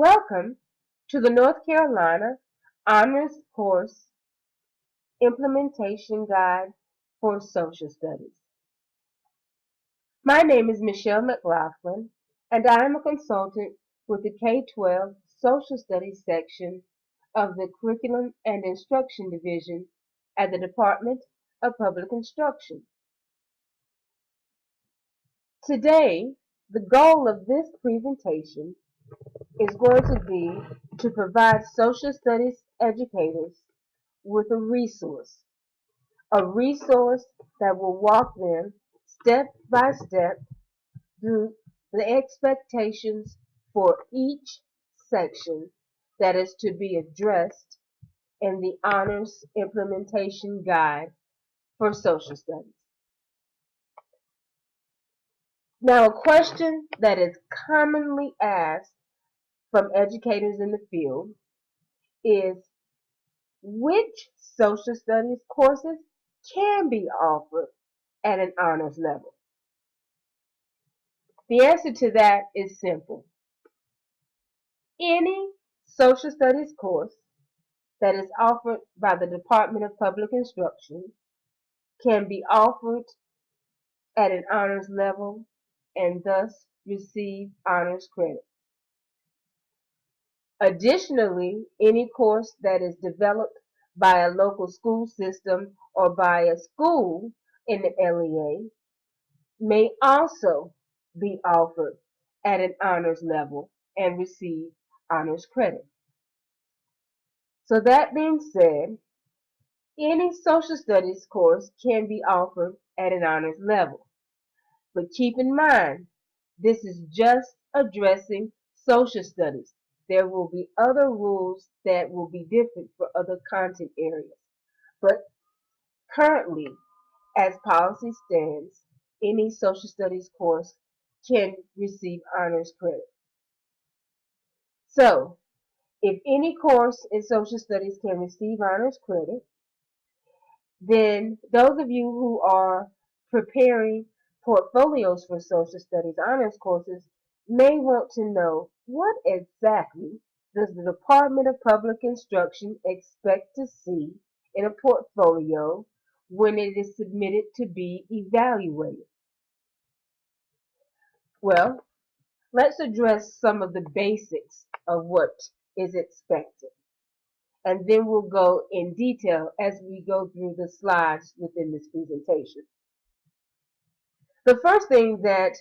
Welcome to the North Carolina Honors Course Implementation Guide for Social Studies. My name is Michelle McLaughlin, and I am a consultant with the K-12 Social Studies section of the Curriculum and Instruction Division at the Department of Public Instruction. Today, the goal of this presentation is going to be to provide social studies educators with a resource that will walk them step by step through the expectations for each section that is to be addressed in the Honors Implementation Guide for Social Studies. Now, a question that is commonly asked from educators in the field is which social studies courses can be offered at an honors level? The answer to that is simple. Any social studies course that is offered by the Department of Public Instruction can be offered at an honors level and thus receive honors credit. Additionally, any course that is developed by a local school system or by a school in the LEA may also be offered at an honors level and receive honors credit. So that being said, any social studies course can be offered at an honors level. But keep in mind, this is just addressing social studies. There will be other rules that will be different for other content areas. But currently, as policy stands, any social studies course can receive honors credit. So, if any course in social studies can receive honors credit, then those of you who are preparing portfolios for social studies honors courses may want to know what exactly does the Department of Public Instruction expect to see in a portfolio when it is submitted to be evaluated. Well, let's address some of the basics of what is expected. And then we'll go in detail as we go through the slides within this presentation. The first thing that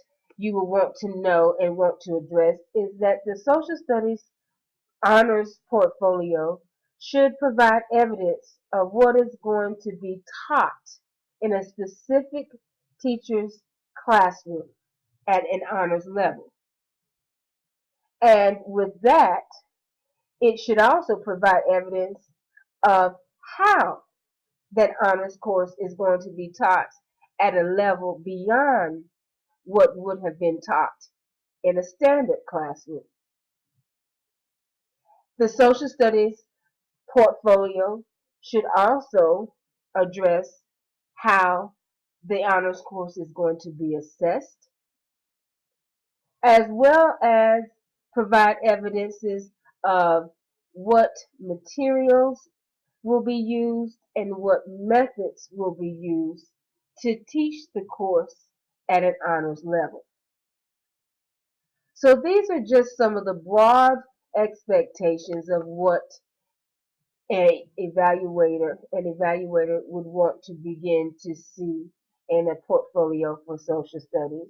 you will want to know and want to address is that the social studies honors portfolio should provide evidence of what is going to be taught in a specific teacher's classroom at an honors level. And with that, it should also provide evidence of how that honors course is going to be taught at a level beyond what would have been taught in a standard classroom. The social studies portfolio should also address how the honors course is going to be assessed, as well as provide evidences of what materials will be used and what methods will be used to teach the course at an honors level. So these are just some of the broad expectations of what an evaluator would want to begin to see in a portfolio for social studies.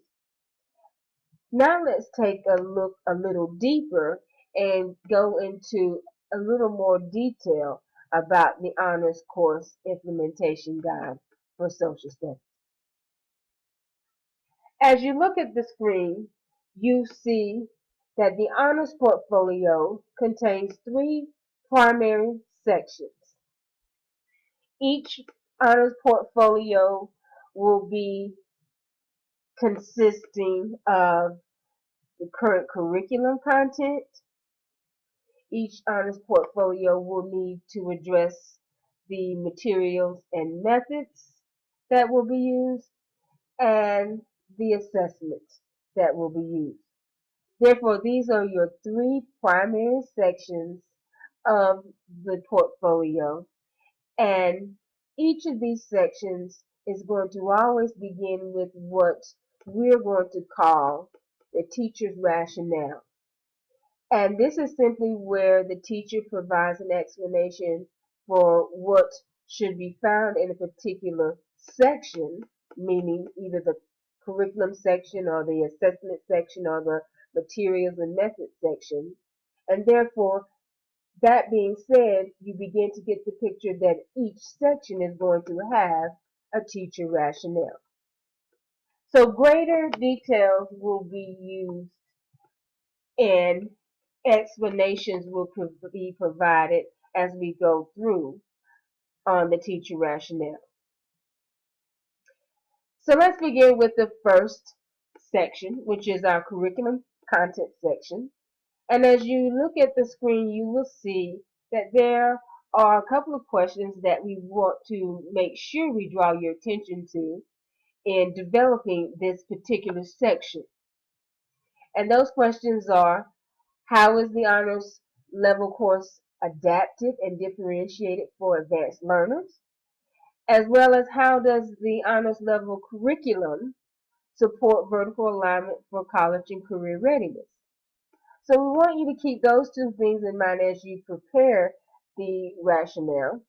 Now let's take a look a little deeper and go into a little more detail about the honors course implementation guide for social studies. As you look at the screen, you see that the honors portfolio contains three primary sections. Each honors portfolio will be consisting of the current curriculum content. Each honors portfolio will need to address the materials and methods that will be used and the assessments that will be used. Therefore, these are your three primary sections of the portfolio, and each of these sections is going to always begin with what we're going to call the teacher's rationale. And this is simply where the teacher provides an explanation for what should be found in a particular section, meaning either the curriculum section or the assessment section or the materials and methods section. And therefore, that being said, you begin to get the picture that each section is going to have a teacher rationale. So greater details will be used and explanations will be provided as we go through on the teacher rationale. So let's begin with the first section, which is our curriculum content section. And as you look at the screen, you will see that there are a couple of questions that we want to make sure we draw your attention to in developing this particular section. And those questions are, how is the honors level course adapted and differentiated for advanced learners? As well as how does the honors level curriculum support vertical alignment for college and career readiness? So we want you to keep those two things in mind as you prepare the rationale.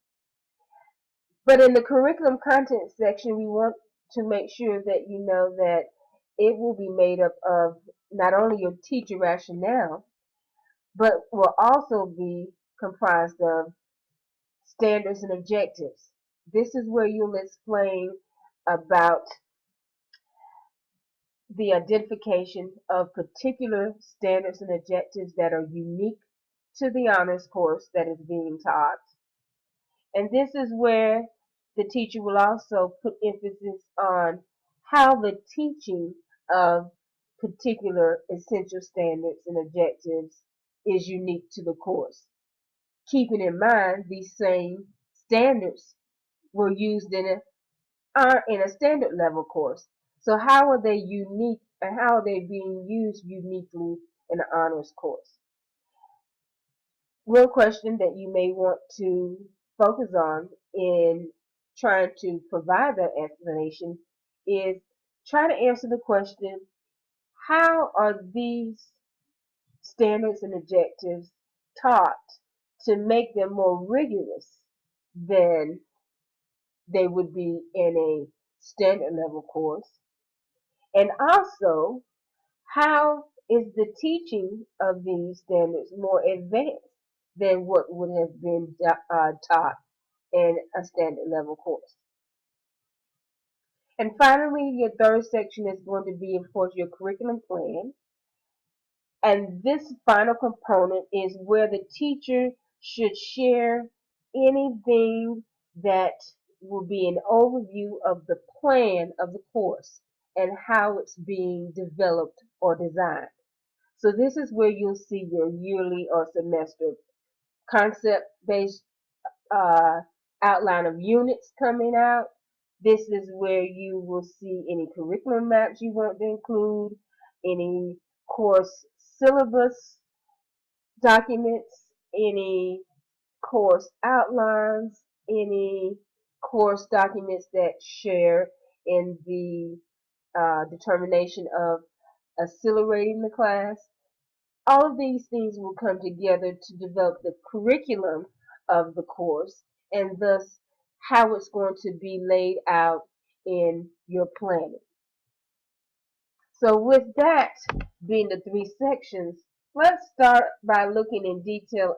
But in the curriculum content section, we want to make sure that you know that it will be made up of not only your teacher rationale, but will also be comprised of standards and objectives. This is where you'll explain about the identification of particular standards and objectives that are unique to the honors course that is being taught. And this is where the teacher will also put emphasis on how the teaching of particular essential standards and objectives is unique to the course. Keeping in mind these same standards were used in a standard level course. So how are they unique and how are they being used uniquely in an honors course? Real question that you may want to focus on in trying to provide that explanation is try to answer the question, how are these standards and objectives taught to make them more rigorous than they would be in a standard level course? And also, how is the teaching of these standards more advanced than what would have been taught in a standard level course? And finally, your third section is going to be, of course, your curriculum plan. And this final component is where the teacher should share anything that will be an overview of the plan of the course and how it's being developed or designed. So this is where you'll see your yearly or semester concept-based outline of units coming out. This is where you will see any curriculum maps you want to include, any course syllabus documents, any course outlines, any course documents that share in the determination of accelerating the class. All of these things will come together to develop the curriculum of the course and thus how it's going to be laid out in your planning. So with that being the three sections, let's start by looking in detail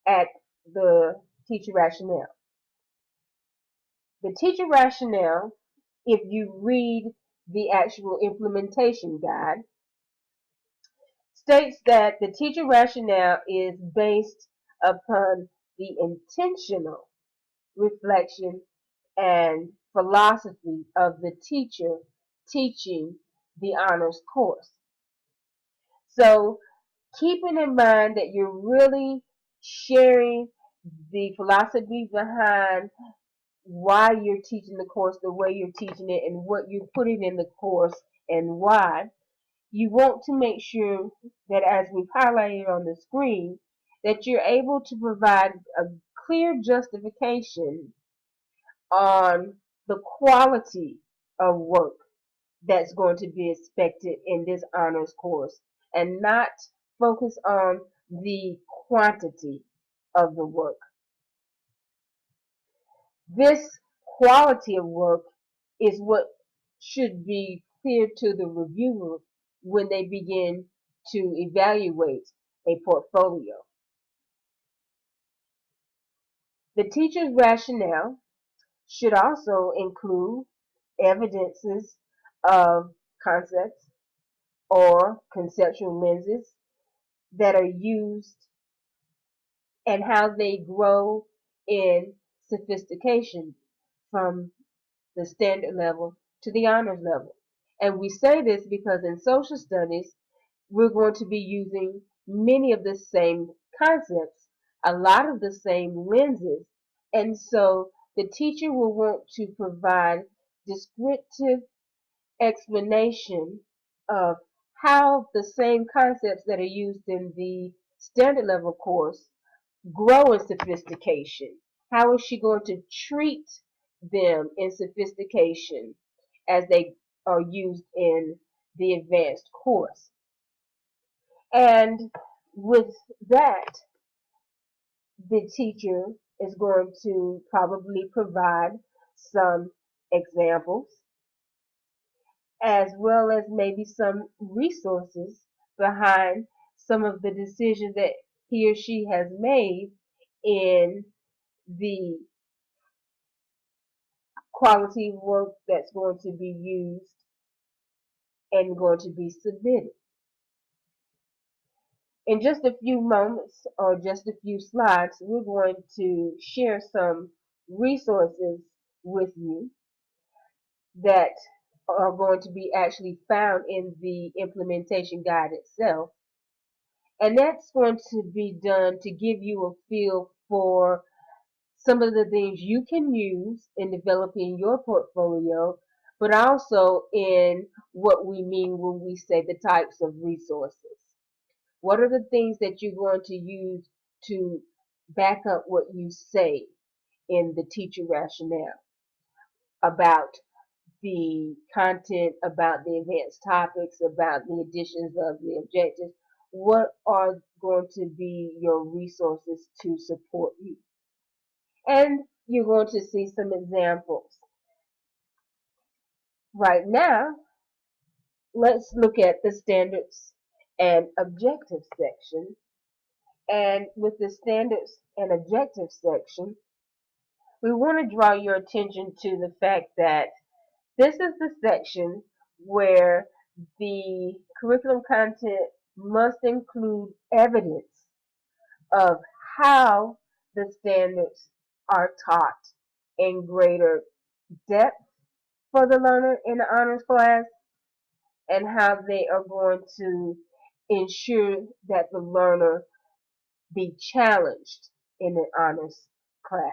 at the teacher rationale. The teacher rationale, if you read the actual implementation guide, states that the teacher rationale is based upon the intentional reflection and philosophy of the teacher teaching the honors course. So keeping in mind that you're really sharing the philosophy behind why you're teaching the course the way you're teaching it and what you're putting in the course and why, you want to make sure that, as we've highlighted on the screen, that you're able to provide a clear justification on the quality of work that's going to be expected in this honors course, and not focus on the quantity of the work. This quality of work is what should be clear to the reviewer when they begin to evaluate a portfolio. The teacher's rationale should also include evidences of concepts or conceptual lenses that are used and how they grow in sophistication from the standard level to the honors level. And we say this because in social studies, we're going to be using many of the same concepts, a lot of the same lenses, and so the teacher will want to provide descriptive explanation of how the same concepts that are used in the standard level course grow in sophistication. How is she going to treat them in sophistication as they are used in the advanced course? And with that, the teacher is going to probably provide some examples as well as maybe some resources behind some of the decisions that he or she has made in the quality of work that's going to be used and going to be submitted. In just a few moments or just a few slides, we're going to share some resources with you that are going to be actually found in the implementation guide itself. And that's going to be done to give you a feel for some of the things you can use in developing your portfolio, but also in what we mean when we say the types of resources. What are the things that you're going to use to back up what you say in the teacher rationale about the content, about the advanced topics, about the additions of the objectives? What are going to be your resources to support you? And you're going to see some examples. Right now, let's look at the standards and objectives section. And with the standards and objectives section, we want to draw your attention to the fact that this is the section where the curriculum content must include evidence of how the standards are taught in greater depth for the learner in the honors class, and how they are going to ensure that the learner be challenged in the honors class.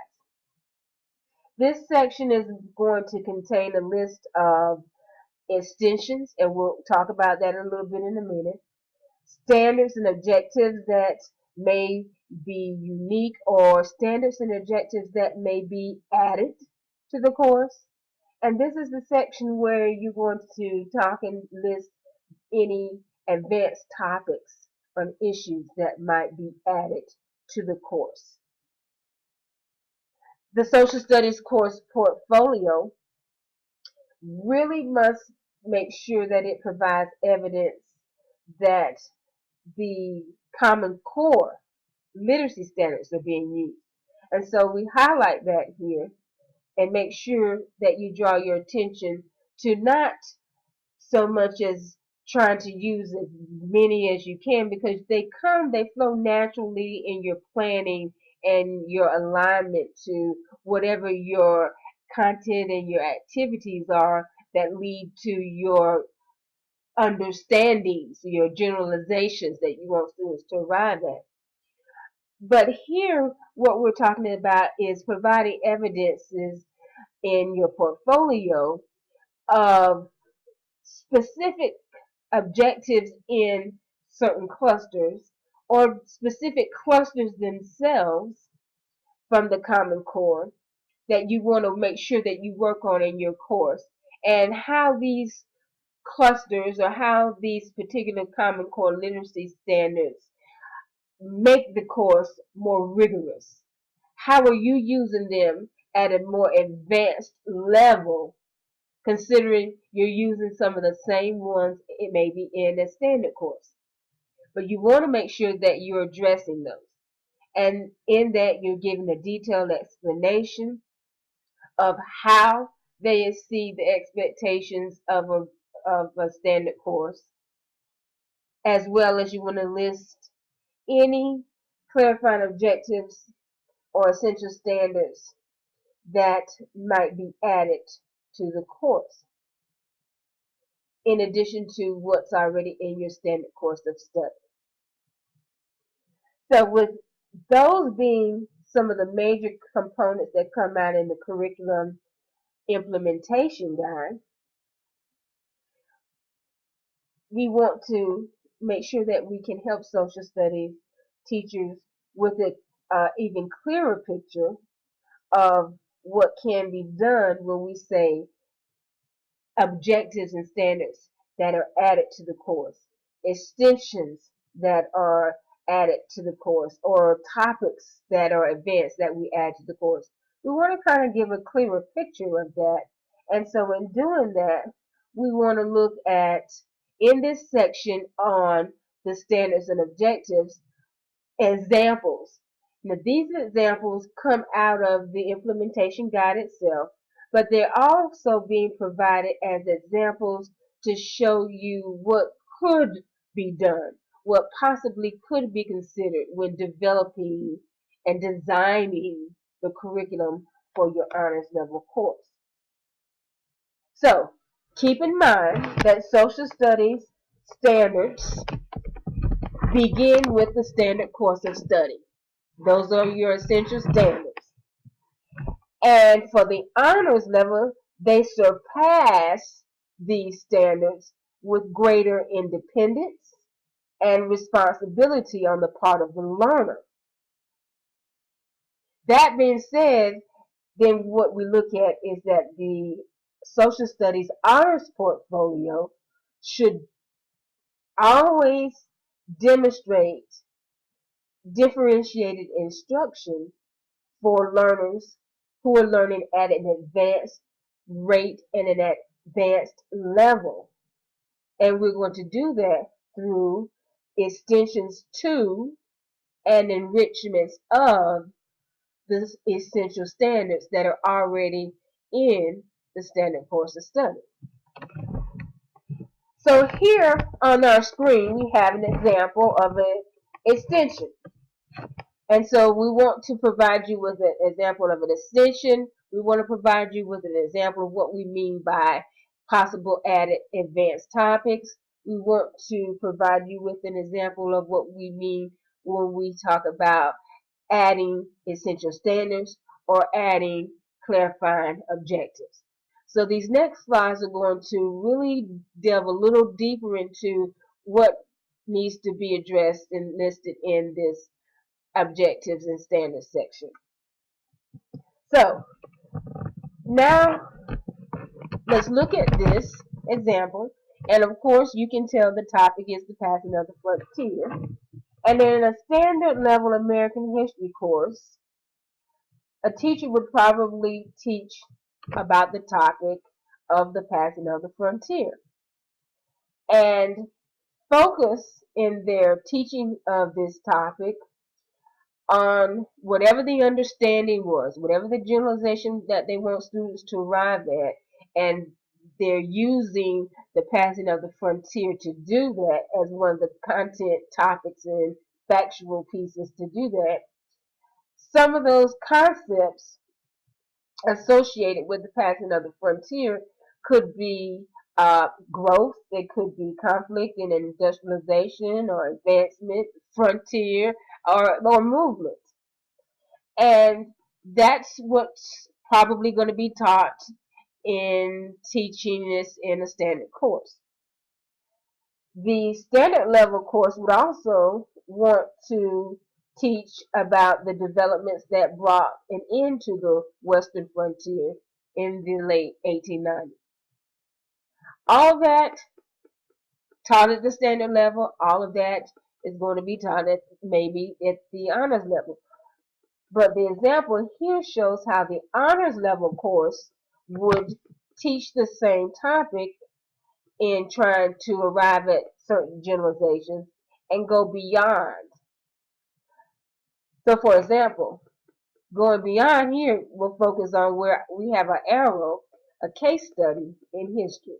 This section is going to contain a list of extensions, and we'll talk about that a little bit in a minute. Standards and objectives that may be unique, or standards and objectives that may be added to the course. And this is the section where you're going to talk and list any advanced topics or issues that might be added to the course. The social studies course portfolio really must make sure that it provides evidence that the Common Core literacy standards are being used. And so we highlight that here and make sure that you draw your attention to not so much as trying to use as many as you can, because they flow naturally in your planning and your alignment to whatever your content and your activities are that lead to your understandings, your generalizations that you want students to arrive at. But here, what we're talking about is providing evidences in your portfolio of specific objectives in certain clusters or specific clusters themselves from the Common Core that you want to make sure that you work on in your course, and how these clusters or how these particular Common Core literacy standards make the course more rigorous. How are you using them at a more advanced level, considering you're using some of the same ones it may be in a standard course? But you want to make sure that you're addressing those. And in that, you're giving a detailed explanation of how they exceed the expectations of a standard course, as well as you want to list any clarifying objectives or essential standards that might be added to the course, in addition to what's already in your standard course of study. So with those being some of the major components that come out in the curriculum implementation guide, we want to make sure that we can help social studies teachers with an even clearer picture of what can be done when we say objectives and standards that are added to the course, extensions that are added to the course, or topics that are advanced that we add to the course. We want to kind of give a clearer picture of that. And so in doing that, we want to look at, in this section on the standards and objectives, examples. Now, these examples come out of the implementation guide itself, but they're also being provided as examples to show you what could be done, what possibly could be considered when developing and designing the curriculum for your honors level course. So, keep in mind that social studies standards begin with the standard course of study. Those are your essential standards. And for the honors level, they surpass these standards with greater independence and responsibility on the part of the learner. That being said, then what we look at is that the social studies honors portfolio should always demonstrate differentiated instruction for learners who are learning at an advanced rate and an advanced level. And we're going to do that through extensions to and enrichments of the essential standards that are already in the standard course of study. So here on our screen, we have an example of an extension. And so we want to provide you with an example of an extension. We want to provide you with an example of what we mean by possible added advanced topics. We want to provide you with an example of what we mean when we talk about adding essential standards or adding clarifying objectives. So these next slides are going to really delve a little deeper into what needs to be addressed and listed in this objectives and standards section. So now let's look at this example, and of course you can tell the topic is the passing of the frontier. And in a standard level American history course, a teacher would probably teach about the topic of the passing of the frontier and focus in their teaching of this topic on whatever the understanding was, whatever the generalization that they want students to arrive at, and they're using the passing of the frontier to do that as one of the content topics and factual pieces to do that. Some of those concepts associated with the passing of the frontier could be growth, it could be conflict and industrialization or advancement, frontier, or movement. And that's what's probably going to be taught in teaching this in a standard course. The standard level course would also want to teach about the developments that brought an end to the Western frontier in the late 1890s. All that taught at the standard level, all of that is going to be taught at maybe at the honors level. But the example here shows how the honors level course would teach the same topic in trying to arrive at certain generalizations and go beyond. So, for example, going beyond here, we'll focus on where we have an arrow, a case study in history,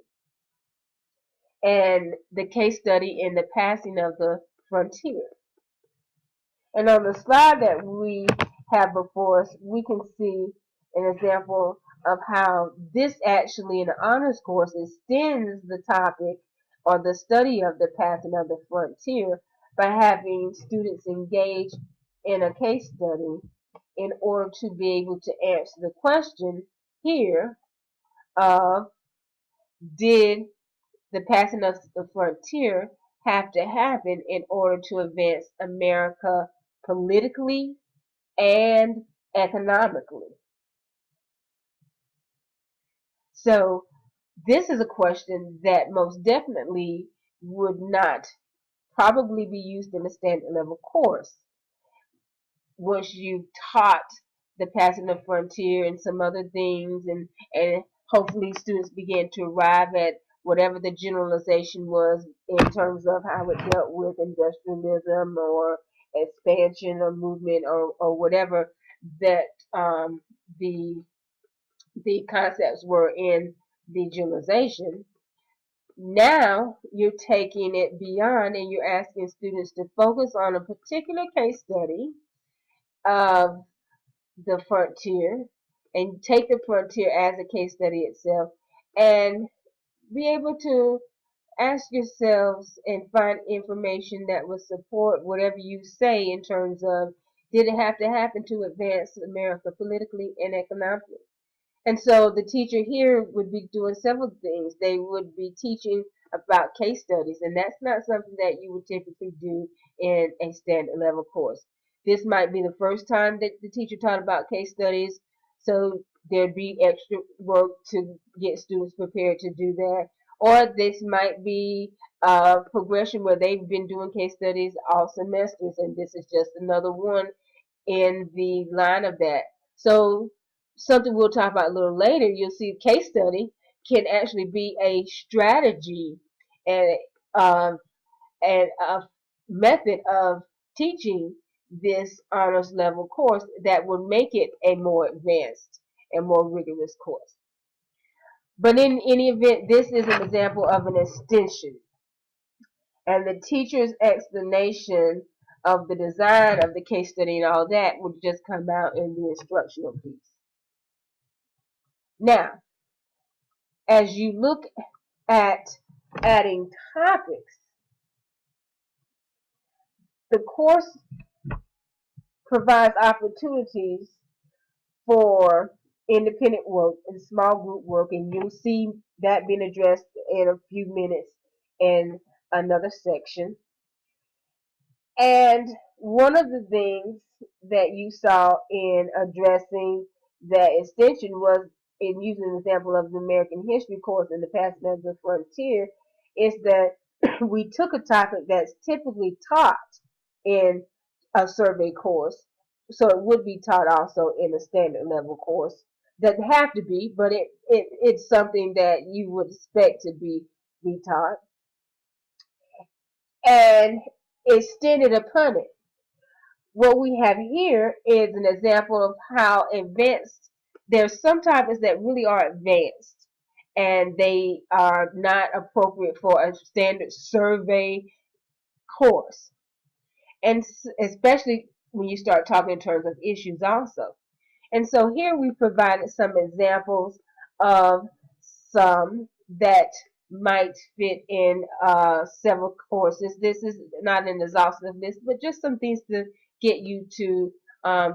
and the case study in the passing of the frontier. And on the slide that we have before us, we can see an example of how this actually in the honors course extends the topic or the study of the passing of the frontier by having students engage in a case study in order to be able to answer the question here of did the passing of the frontier have to happen in order to advance America politically and economically. So this is a question that most definitely would not probably be used in a standard level course. Once you've taught the passing of frontier and some other things and hopefully students begin to arrive at whatever the generalization was in terms of how it dealt with industrialism or expansion or movement or whatever that the the concepts were in the generalization. Now you're taking it beyond and you're asking students to focus on a particular case study of the frontier and take the frontier as a case study itself and be able to ask yourselves and find information that will support whatever you say in terms of did it have to happen to advance America politically and economically? And so the teacher here would be doing several things. They would be teaching about case studies, and that's not something that you would typically do in a standard level course. This might be the first time that the teacher taught about case studies, so there'd be extra work to get students prepared to do that. Or this might be a progression where they've been doing case studies all semesters, and this is just another one in the line of that. So something we'll talk about a little later, you'll see case study can actually be a strategy and uh, and a method of teaching this honors level course that will make it a more advanced and more rigorous course. But in any event, this is an example of an extension. And the teacher's explanation of the design of the case study and all that would just come out in the instructional piece. Now, as you look at adding topics, the course provides opportunities for independent work and small group work, and you'll see that being addressed in a few minutes in another section. And one of the things that you saw in addressing that extension was in using an example of the American history course in the passing of the frontier is that we took a topic that's typically taught in a survey course, so it would be taught also in a standard level course. Doesn't have to be, but it's something that you would expect to be taught and extended upon it. What we have here is an example of how advanced, there's some topics that really are advanced and they are not appropriate for a standard survey course. And especially when you start talking in terms of issues also. And so here we provided some examples of some that might fit in several courses. This is not an exhaustive list, but just some things to get you to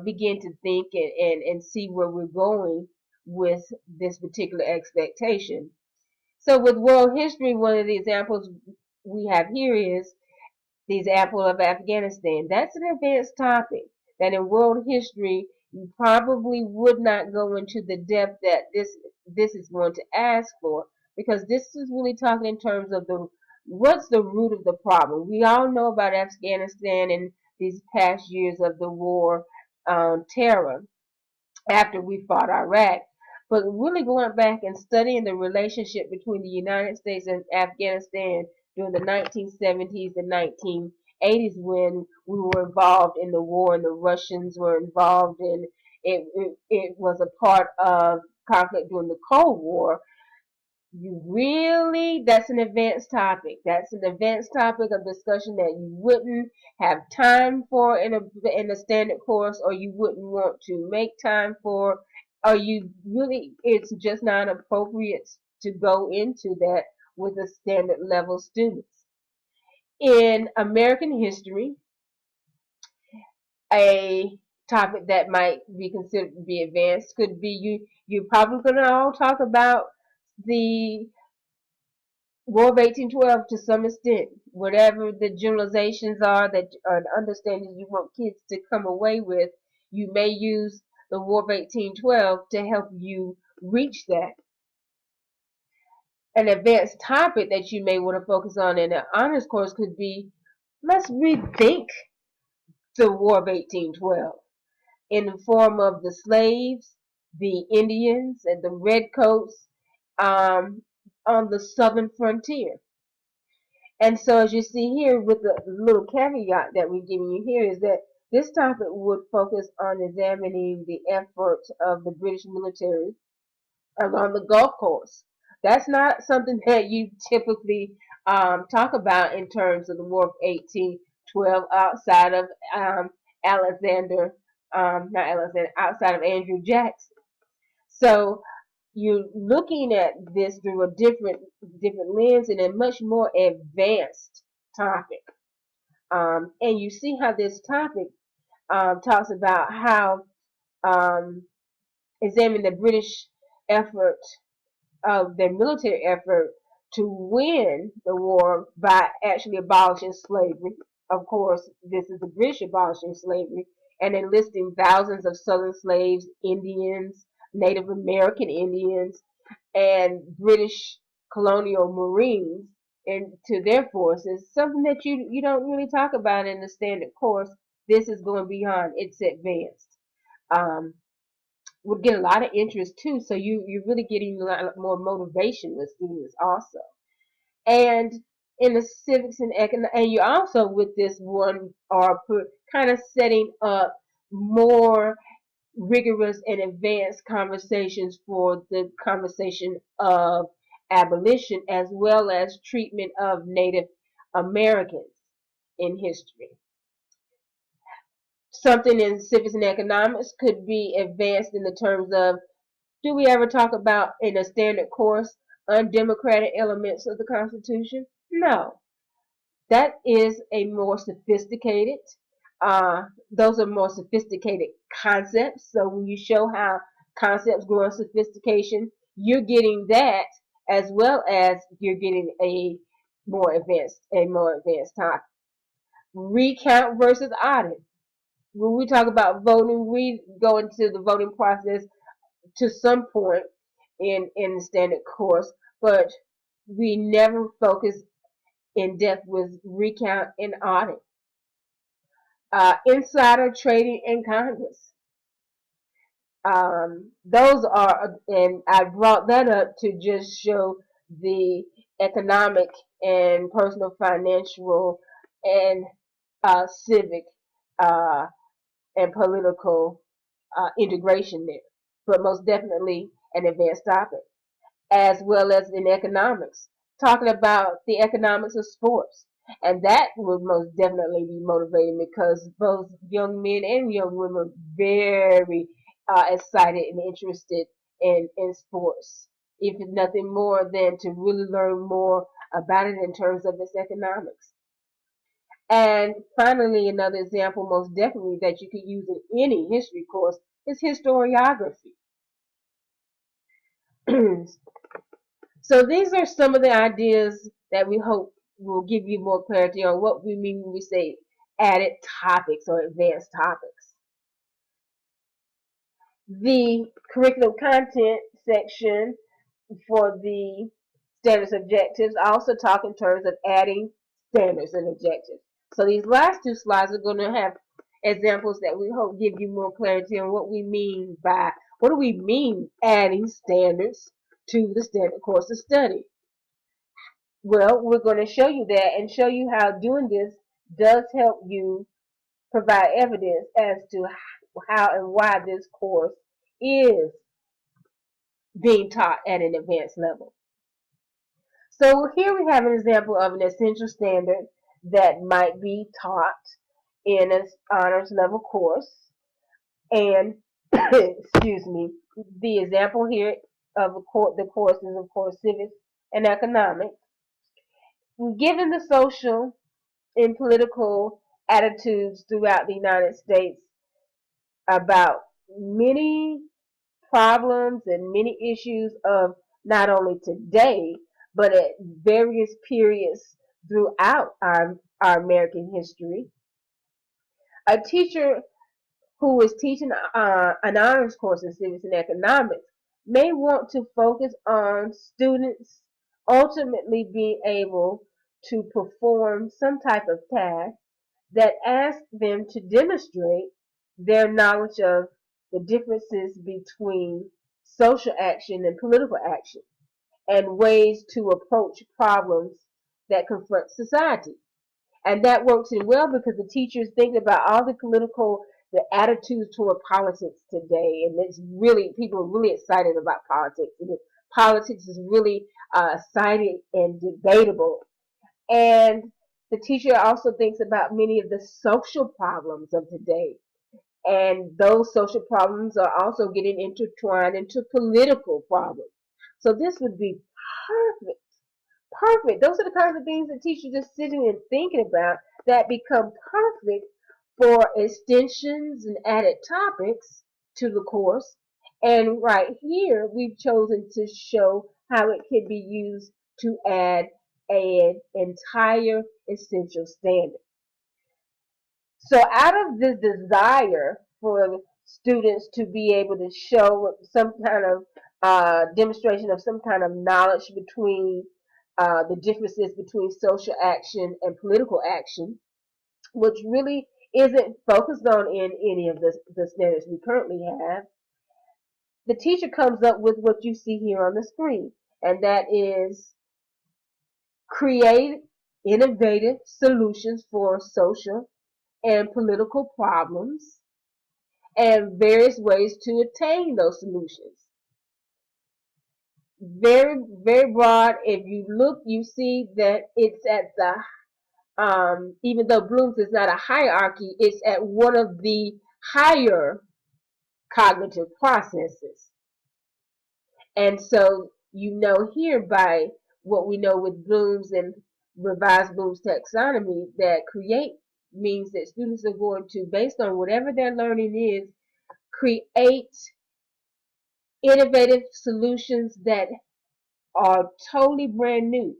begin to think and see where we're going with this particular expectation. So with world history, one of the examples we have here is the example of Afghanistan. That's an advanced topic that in world history you probably would not go into the depth that this is going to ask for, because this is really talking in terms of the what's the root of the problem. We all know about Afghanistan and these past years of the war terror after we fought Iraq. But really going back and studying the relationship between the United States and Afghanistan during the 1970s and 1980s, when we were involved in the war and the Russians were involved in it was a part of conflict during the Cold War. You really, that's an advanced topic. That's an advanced topic of discussion that you wouldn't have time for in a standard course, or you wouldn't want to make time for, or you really, it's just not appropriate to go into that with a standard level students. In American history, a topic that might be considered to be advanced could be you're probably going to all talk about the War of 1812 to some extent, whatever the generalizations are that are the understandings you want kids to come away with, you may use the War of 1812 to help you reach that. An advanced topic that you may want to focus on in an honors course could be, let's rethink the War of 1812 in the form of the slaves, the Indians, and the redcoats on the southern frontier. And so, as you see here, with the little caveat that we're giving you here, is that this topic would focus on examining the efforts of the British military along the Gulf Coast. That's not something that you typically talk about in terms of the War of 1812 outside of Alexander, not Alexander, outside of Andrew Jackson. So you're looking at this through a different lens and a much more advanced topic. And you see how this topic talks about how um, examine the British effort of their military effort to win the war by actually abolishing slavery. Of course, this is the British abolishing slavery and enlisting thousands of Southern slaves, Indians, Native American Indians, and British colonial Marines into their forces. Something that you don't really talk about in the standard course. This is going beyond; it's advanced. Um, would get a lot of interest too. So you're really getting a lot more motivation with students also. And in the civics and and you also with this one are kind of setting up more rigorous and advanced conversations for the conversation of abolition as well as treatment of Native Americans in history. Something in civics and economics could be advanced in the terms of, do we ever talk about in a standard course undemocratic elements of the Constitution? No. That is a more sophisticated, those are more sophisticated concepts. So when you show how concepts grow in sophistication, you're getting that as well as you're getting a more advanced topic. Recount versus audit. When we talk about voting, we go into the voting process to some point in the standard course, but we never focus in depth with recount and audit. Insider trading in Congress. Those are, and I brought that up to just show the economic and personal financial and civic uh, and political integration there, but most definitely an advanced topic, as well as in economics, talking about the economics of sports. And that would most definitely be motivating because both young men and young women are very excited and interested in sports, if nothing more than to really learn more about it in terms of its economics. And finally, another example, most definitely, that you could use in any history course is historiography. So these are some of the ideas that we hope will give you more clarity on what we mean when we say added topics or advanced topics. The curriculum content section for the standards objectives also talk in terms of adding standards and objectives. So these last two slides are going to have examples that we hope give you more clarity on what we mean by, what do we mean adding standards to the standard course of study. Well, we're going to show you that and show you how doing this does help you provide evidence as to how and why this course is being taught at an advanced level. So here we have an example of an essential standard that might be taught in an honors level course. And, excuse me, the example here of the course is, of course, civics and economics. Given the social and political attitudes throughout the United States about many problems and many issues of not only today, but at various periods throughout our American history. A teacher who is teaching an honors course in civics and economics may want to focus on students ultimately being able to perform some type of task that asks them to demonstrate their knowledge of the differences between social action and political action and ways to approach problems that confront society. And that works in well because the teachers think about all the attitudes toward politics today. And it's really, people are really excited about politics. And politics is really exciting and debatable. And the teacher also thinks about many of the social problems of today. And those social problems are also getting intertwined into political problems. So this would be perfect. Perfect. Those are the kinds of things that teachers are sitting and thinking about that become perfect for extensions and added topics to the course. And right here, we've chosen to show how it can be used to add an entire essential standard. So out of this desire for students to be able to show some kind of demonstration of some kind of knowledge between the differences between social action and political action, which really isn't focused on in any of the standards we currently have, the teacher comes up with what you see here on the screen, and that is create innovative solutions for social and political problems and various ways to attain those solutions. Very, very broad. If you look, you see that it's at the, even though Bloom's is not a hierarchy, it's at one of the higher cognitive processes. And so you know here by what we know with Bloom's and revised Bloom's taxonomy that create means that students are going to, based on whatever their learning is, create innovative solutions that are totally brand new.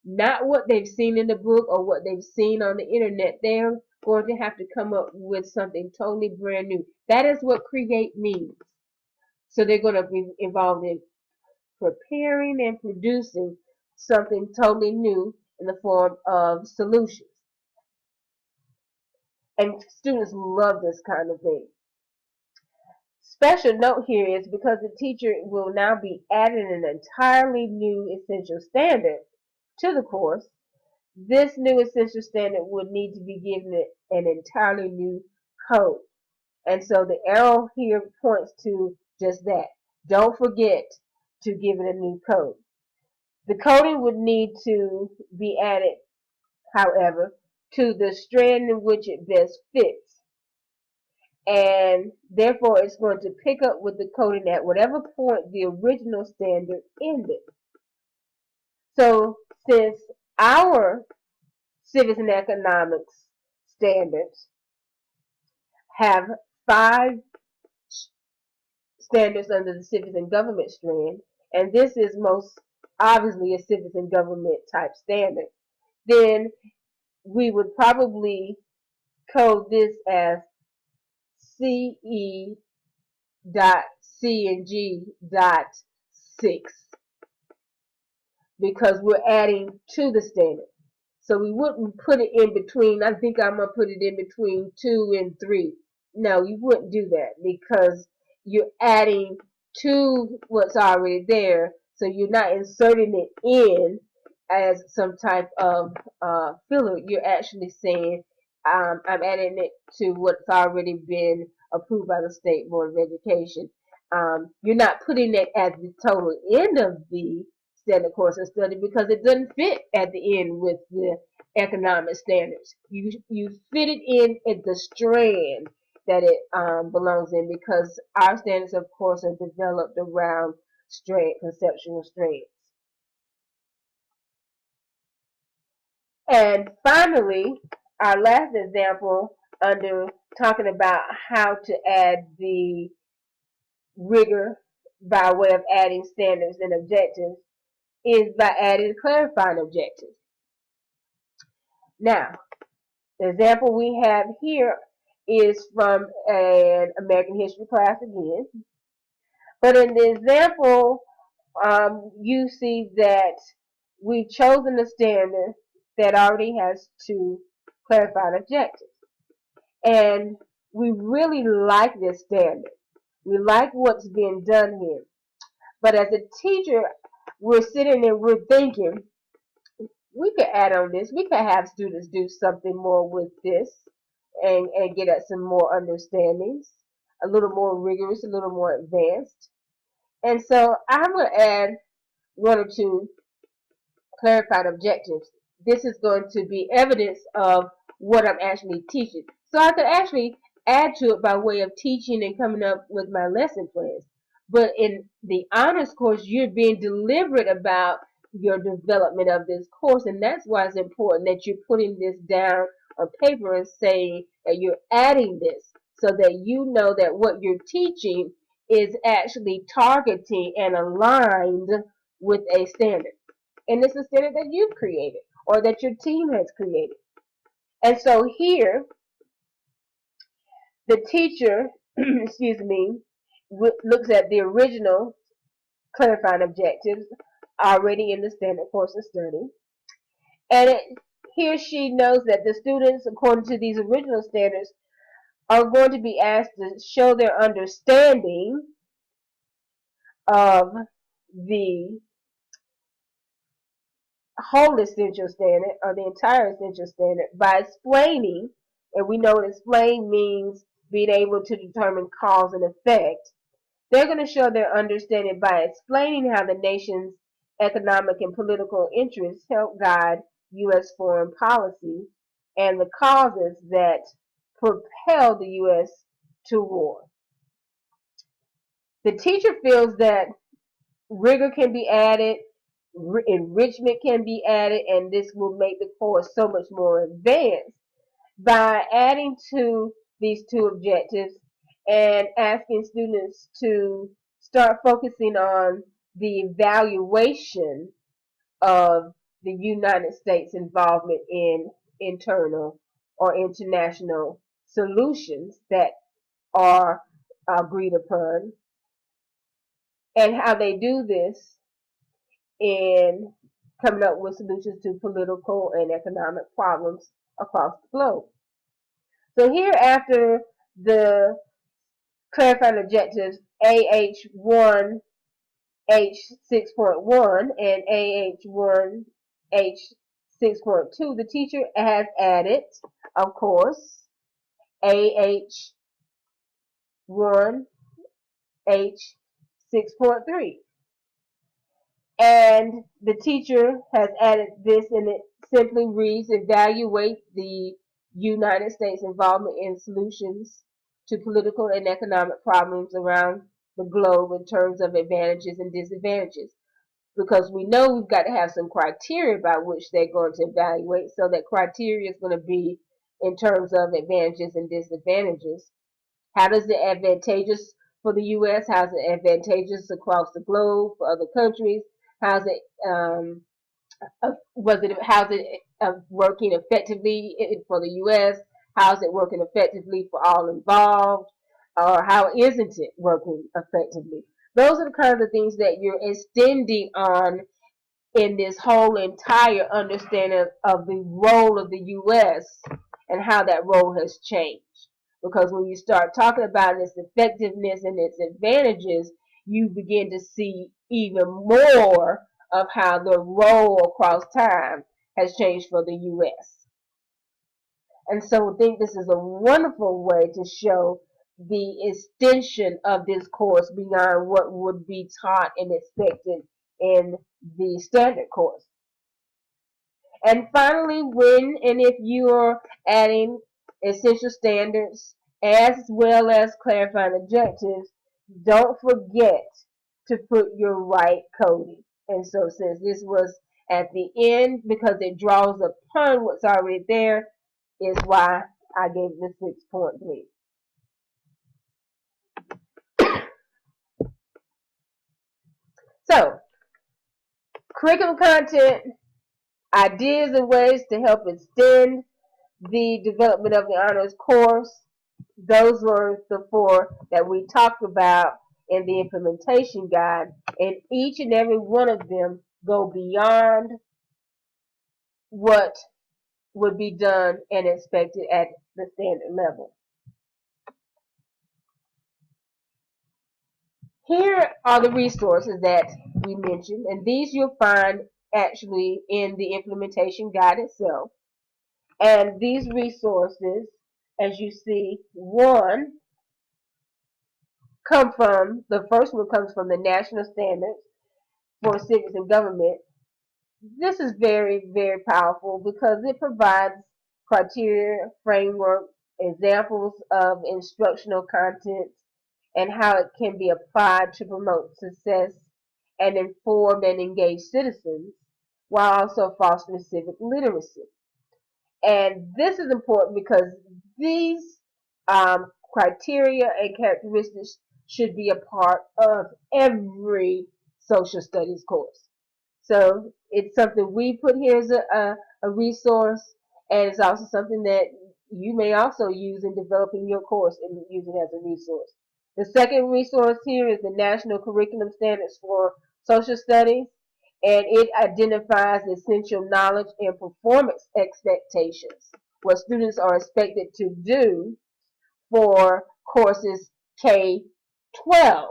Not what they've seen in the book or what they've seen on the internet. They're going to have to come up with something totally brand new. That is what create means. So they're going to be involved in preparing and producing something totally new in the form of solutions. And students love this kind of thing. Special note here is because the teacher will now be adding an entirely new essential standard to the course, this new essential standard would need to be given an entirely new code. And so the arrow here points to just that. Don't forget to give it a new code. The coding would need to be added, however, to the strand in which it best fits. And therefore, it's going to pick up with the coding at whatever point the original standard ended. So, since our civics and economics standards have 5 standards under the civics and government strand, and this is most obviously a civics and government type standard, then we would probably code this as CE dot C and G dot 6 because we're adding to the standard. So we wouldn't put it in between. I think I'm going to put it in between 2 and 3. No, you wouldn't do that because you're adding to what's already there. So you're not inserting it in as some type of filler. You're actually saying, I'm adding it to what's already been approved by the State Board of Education. You're not putting it at the total end of the standard course of study because it doesn't fit at the end with the economic standards. You fit it in at the strand that it belongs in because our standards, of course, are developed around conceptual strands. And finally, our last example under talking about how to add the rigor by way of adding standards and objectives is by adding clarifying objectives. Now, the example we have here is from an American history class again. But in the example, you see that we've chosen a standard that already has two clarifying objectives. And we really like this standard. We like what's being done here. But as a teacher, we're sitting and we're thinking, we could add on this. We could have students do something more with this and get at some more understandings, a little more rigorous, a little more advanced. And so I'm going to add one or two clarified objectives. This is going to be evidence of what I'm actually teaching. So I could actually add to it by way of teaching and coming up with my lesson plans. But in the honors course, you're being deliberate about your development of this course, and that's why it's important that you're putting this down on paper and saying that you're adding this so that you know that what you're teaching is actually targeting and aligned with a standard. And it's a standard that you've created or that your team has created. And so here, the teacher, excuse me, looks at the original clarifying objectives already in the standard course of study. And he or she knows that the students, according to these original standards, are going to be asked to show their understanding of the whole essential standard or the entire essential standard by explaining, and we know what explain means being able to determine cause and effect. They're going to show their understanding by explaining how the nation's economic and political interests help guide U.S. foreign policy and the causes that propel the U.S. to war. The teacher feels that rigor can be added, enrichment can be added, and this will make the course so much more advanced by adding to these two objectives and asking students to start focusing on the evaluation of the United States involvement in internal or international solutions that are agreed upon, and how they do this in coming up with solutions to political and economic problems across the globe. So here, after the clarifying objectives AH1 H6.1 and AH1 H6.2, the teacher has added, of course, AH1 H6.3. And the teacher has added this, and it simply reads, evaluate the United States involvement in solutions to political and economic problems around the globe in terms of advantages and disadvantages. Because we know we've got to have some criteria by which they're going to evaluate, so that criteria is going to be in terms of advantages and disadvantages. How does it advantageous for the U.S.? How's it advantageous across the globe for other countries? How's it how's it working effectively for the U.S.? How's it working effectively for all involved? Or how isn't it working effectively? Those are the kinds of things that you're extending on in this whole entire understanding of the role of the U.S. and how that role has changed. Because when you start talking about its effectiveness and its advantages, you begin to see even more of how the role across time has changed for the U.S. And so I think this is a wonderful way to show the extension of this course beyond what would be taught and expected in the standard course. And finally, when and if you are adding essential standards as well as clarifying objectives, don't forget to put your right coding. And so since this was at the end, because it draws upon what's already there, is why I gave the 6.3. So, curriculum content, ideas and ways to help extend the development of the honors course. Those were the 4 that we talked about in the implementation guide, and each and every one of them go beyond what would be done and expected at the standard level. Here are the resources that we mentioned, and these you'll find actually in the implementation guide itself. And these resources, as you see, the first one comes from the National Standards for Civics and Government. This is very, very powerful because it provides criteria, framework, examples of instructional content, and how it can be applied to promote success and inform and engage citizens while also fostering civic literacy. And this is important because these criteria and characteristics should be a part of every social studies course. So it's something we put here as a resource, and it's also something that you may also use in developing your course and use it as a resource. The second resource here is the National Curriculum Standards for Social Studies, and it identifies essential knowledge and performance expectations, what students are expected to do for courses K-12.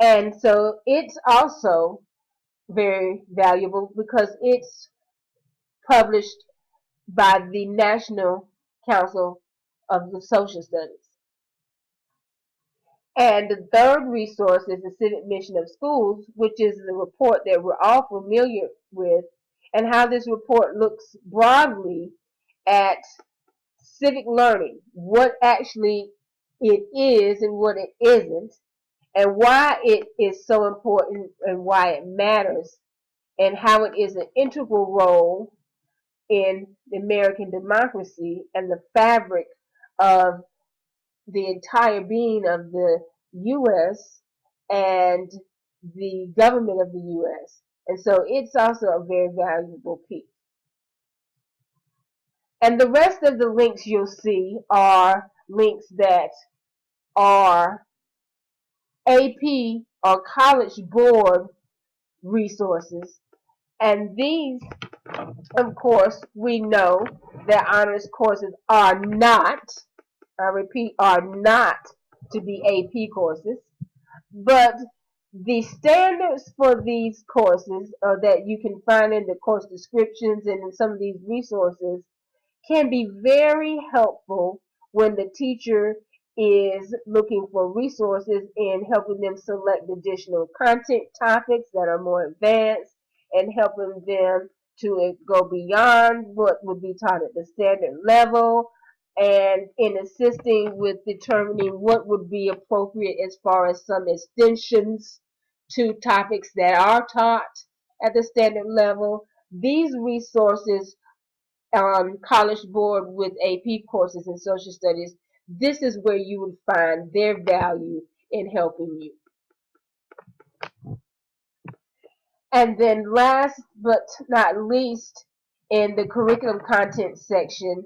And so it's also very valuable because it's published by the National Council of the Social Studies. And the third resource is the Civic Mission of Schools, which is the report that we're all familiar with, and how this report looks broadly at civic learning, what actually it is and what it isn't, and why it is so important and why it matters, and how it is an integral role in the American democracy and the fabric of the entire being of the U.S. and the government of the U.S. And so it's also a very valuable piece. And the rest of the links you'll see are links that are AP or College Board resources. And these, of course, we know that honors courses are not, I repeat, are not to be AP courses, but the standards for these courses that you can find in the course descriptions and in some of these resources can be very helpful when the teacher is looking for resources in helping them select additional content topics that are more advanced and helping them to go beyond what would be taught at the standard level and in assisting with determining what would be appropriate as far as some extensions to topics that are taught at the standard level. These resources, College Board with AP courses in social studies, this is where you would find their value in helping you. And then last but not least, in the curriculum content section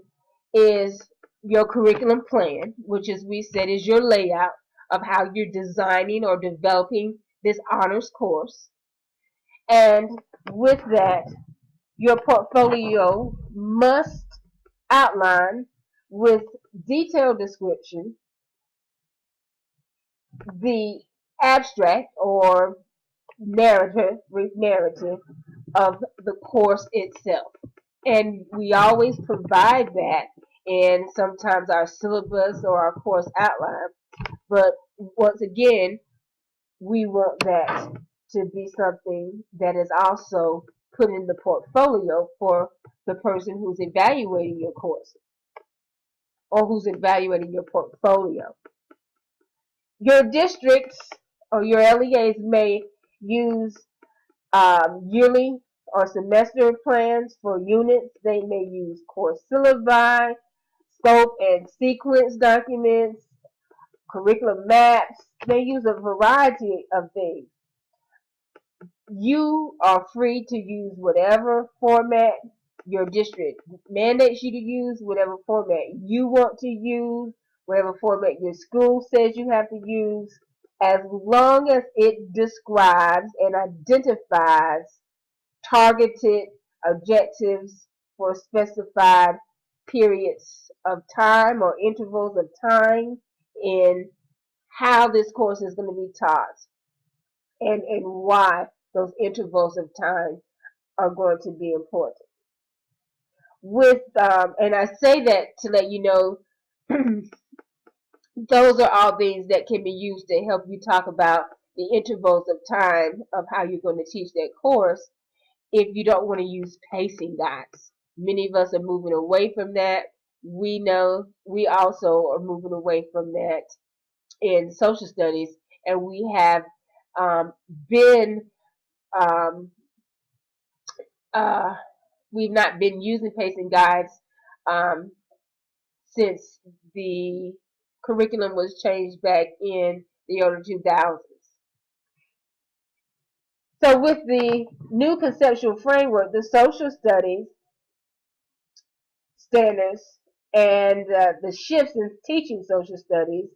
is your curriculum plan, which, as we said, is your layout of how you're designing or developing this honors course. And with that, your portfolio must outline with detailed description the abstract or narrative of the course itself. And we always provide that in sometimes our syllabus or our course outline. But once again, we want that to be something that is also put in the portfolio for the person who's evaluating your course or who's evaluating your portfolio. Your districts or your LEAs may use yearly or semester plans for units. They may use course syllabi, scope and sequence documents, curriculum maps. They use a variety of things. You are free to use whatever format your district mandates you to use, whatever format you want to use, whatever format your school says you have to use, as long as it describes and identifies targeted objectives for specified periods of time or intervals of time in how this course is going to be taught and why those intervals of time are going to be important. With and I say that to let you know those are all things that can be used to help you talk about the intervals of time of how you're going to teach that course if you don't want to use pacing guides. Many of us are moving away from that. We know we also are moving away from that in social studies, and we have been um, uh, we've not been using pacing guides um, since the curriculum was changed back in the early 2000s. So with the new conceptual framework, the social studies standards and the shifts in teaching social studies,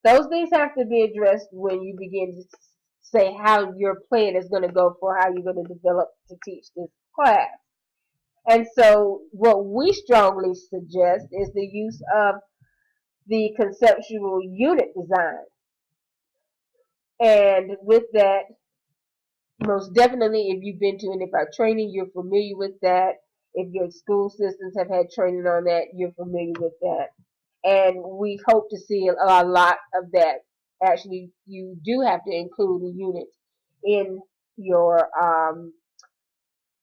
those things have to be addressed when you begin to say how your plan is going to go for how you're going to develop to teach this class. And so what we strongly suggest is the use of the conceptual unit design. And with that, most definitely, if you've been to any of our training, you're familiar with that. If your school systems have had training on that, you're familiar with that. And we hope to see a lot of that. Actually, you do have to include a unit in your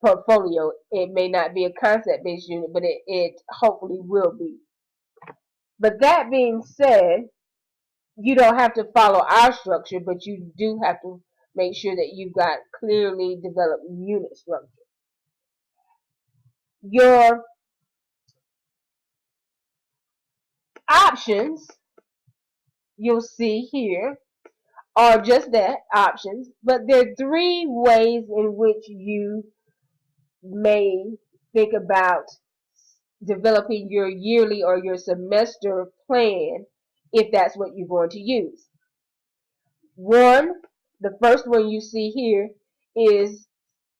portfolio. It may not be a concept-based unit, but it hopefully will be. But that being said, you don't have to follow our structure, but you do have to make sure that you've got clearly developed unit structure. Your options, you'll see here, are just that, options, but there are three ways in which you may think about developing your yearly or your semester plan if that's what you're going to use. One, the first one you see here is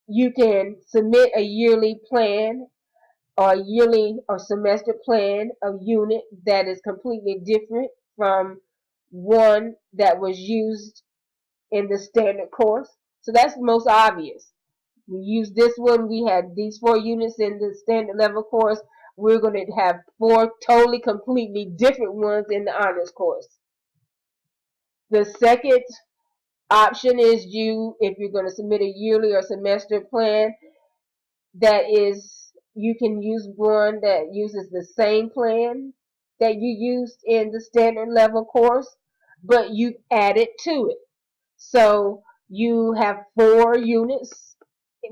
you can submit a yearly plan or a yearly or semester plan of unit that is completely different from one that was used in the standard course. So that's the most obvious. We use this one. We had these 4 units in the standard level course. We're going to have 4 totally, completely different ones in the honors course. The second option is if you're going to submit a yearly or semester plan, that is, you can use one that uses the same plan that you used in the standard level course, but you add it to it. So you have 4 units,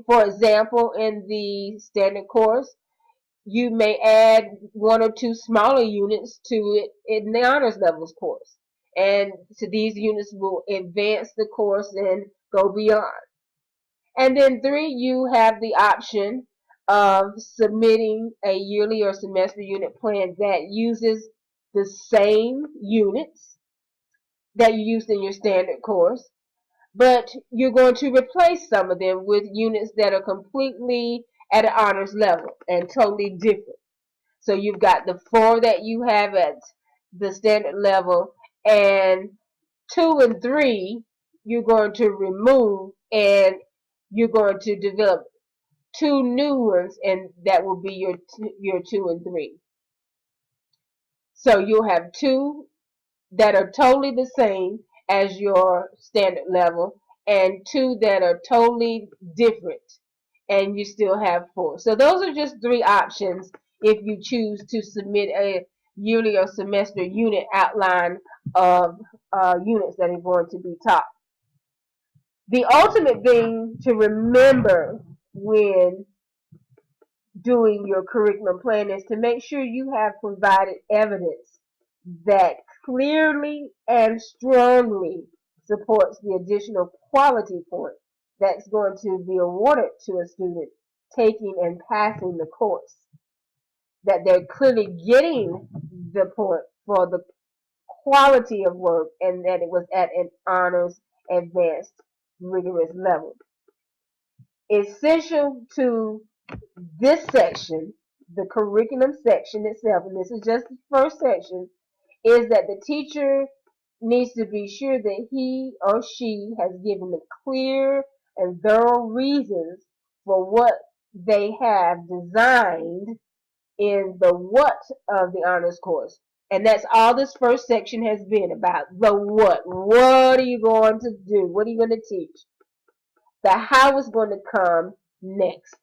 for example, in the standard course. You may add 1 or 2 smaller units to it in the honors levels course. And so these units will advance the course and go beyond. And then 3, you have the option of submitting a yearly or semester unit plan that uses the same units that you used in your standard course, but you're going to replace some of them with units that are completely at an honors level and totally different. So you've got the 4 that you have at the standard level, and 2 and 3 you're going to remove, and you're going to develop 2 new ones, and that will be your 2 and 3. So you'll have 2 that are totally the same as your standard level, and 2 that are totally different, and you still have 4. So those are just 3 options if you choose to submit a yearly or semester unit outline of units that are going to be taught. The ultimate thing to remember when doing your curriculum plan is to make sure you have provided evidence that clearly and strongly supports the additional quality point that's going to be awarded to a student taking and passing the course. That they're clearly getting the point for the quality of work, and that it was at an honors advanced rigorous level. Essential to this section, the curriculum section itself, and this is just the first section, is that the teacher needs to be sure that he or she has given the clear and thorough reasons for what they have designed in the what of the honors course. And that's all this first section has been about. The what. What are you going to do? What are you going to teach? The how is going to come next.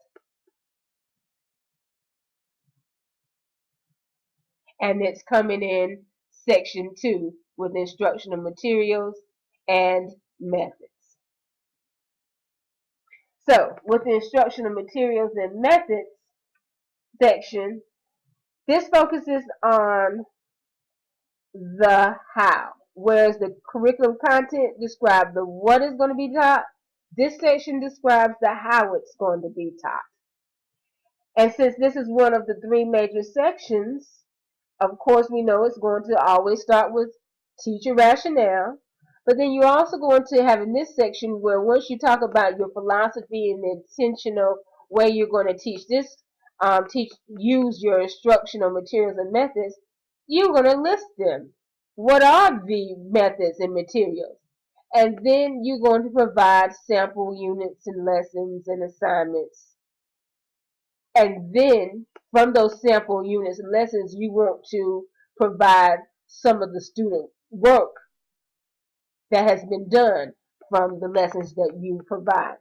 And it's coming in section 2 with instructional materials and methods. So, with the instructional materials and methods section, this focuses on the how, whereas the curriculum content describes the what is going to be taught. This section describes the how it's going to be taught. And since this is one of the 3 major sections, of course, we know it's going to always start with teacher rationale, but then you're also going to have in this section where once you talk about your philosophy and the intentional way you're going to teach this, use your instructional materials and methods, you're going to list them. What are the methods and materials? And then you're going to provide sample units and lessons and assignments. And then from those sample units and lessons, you want to provide some of the student work that has been done from the lessons that you provide.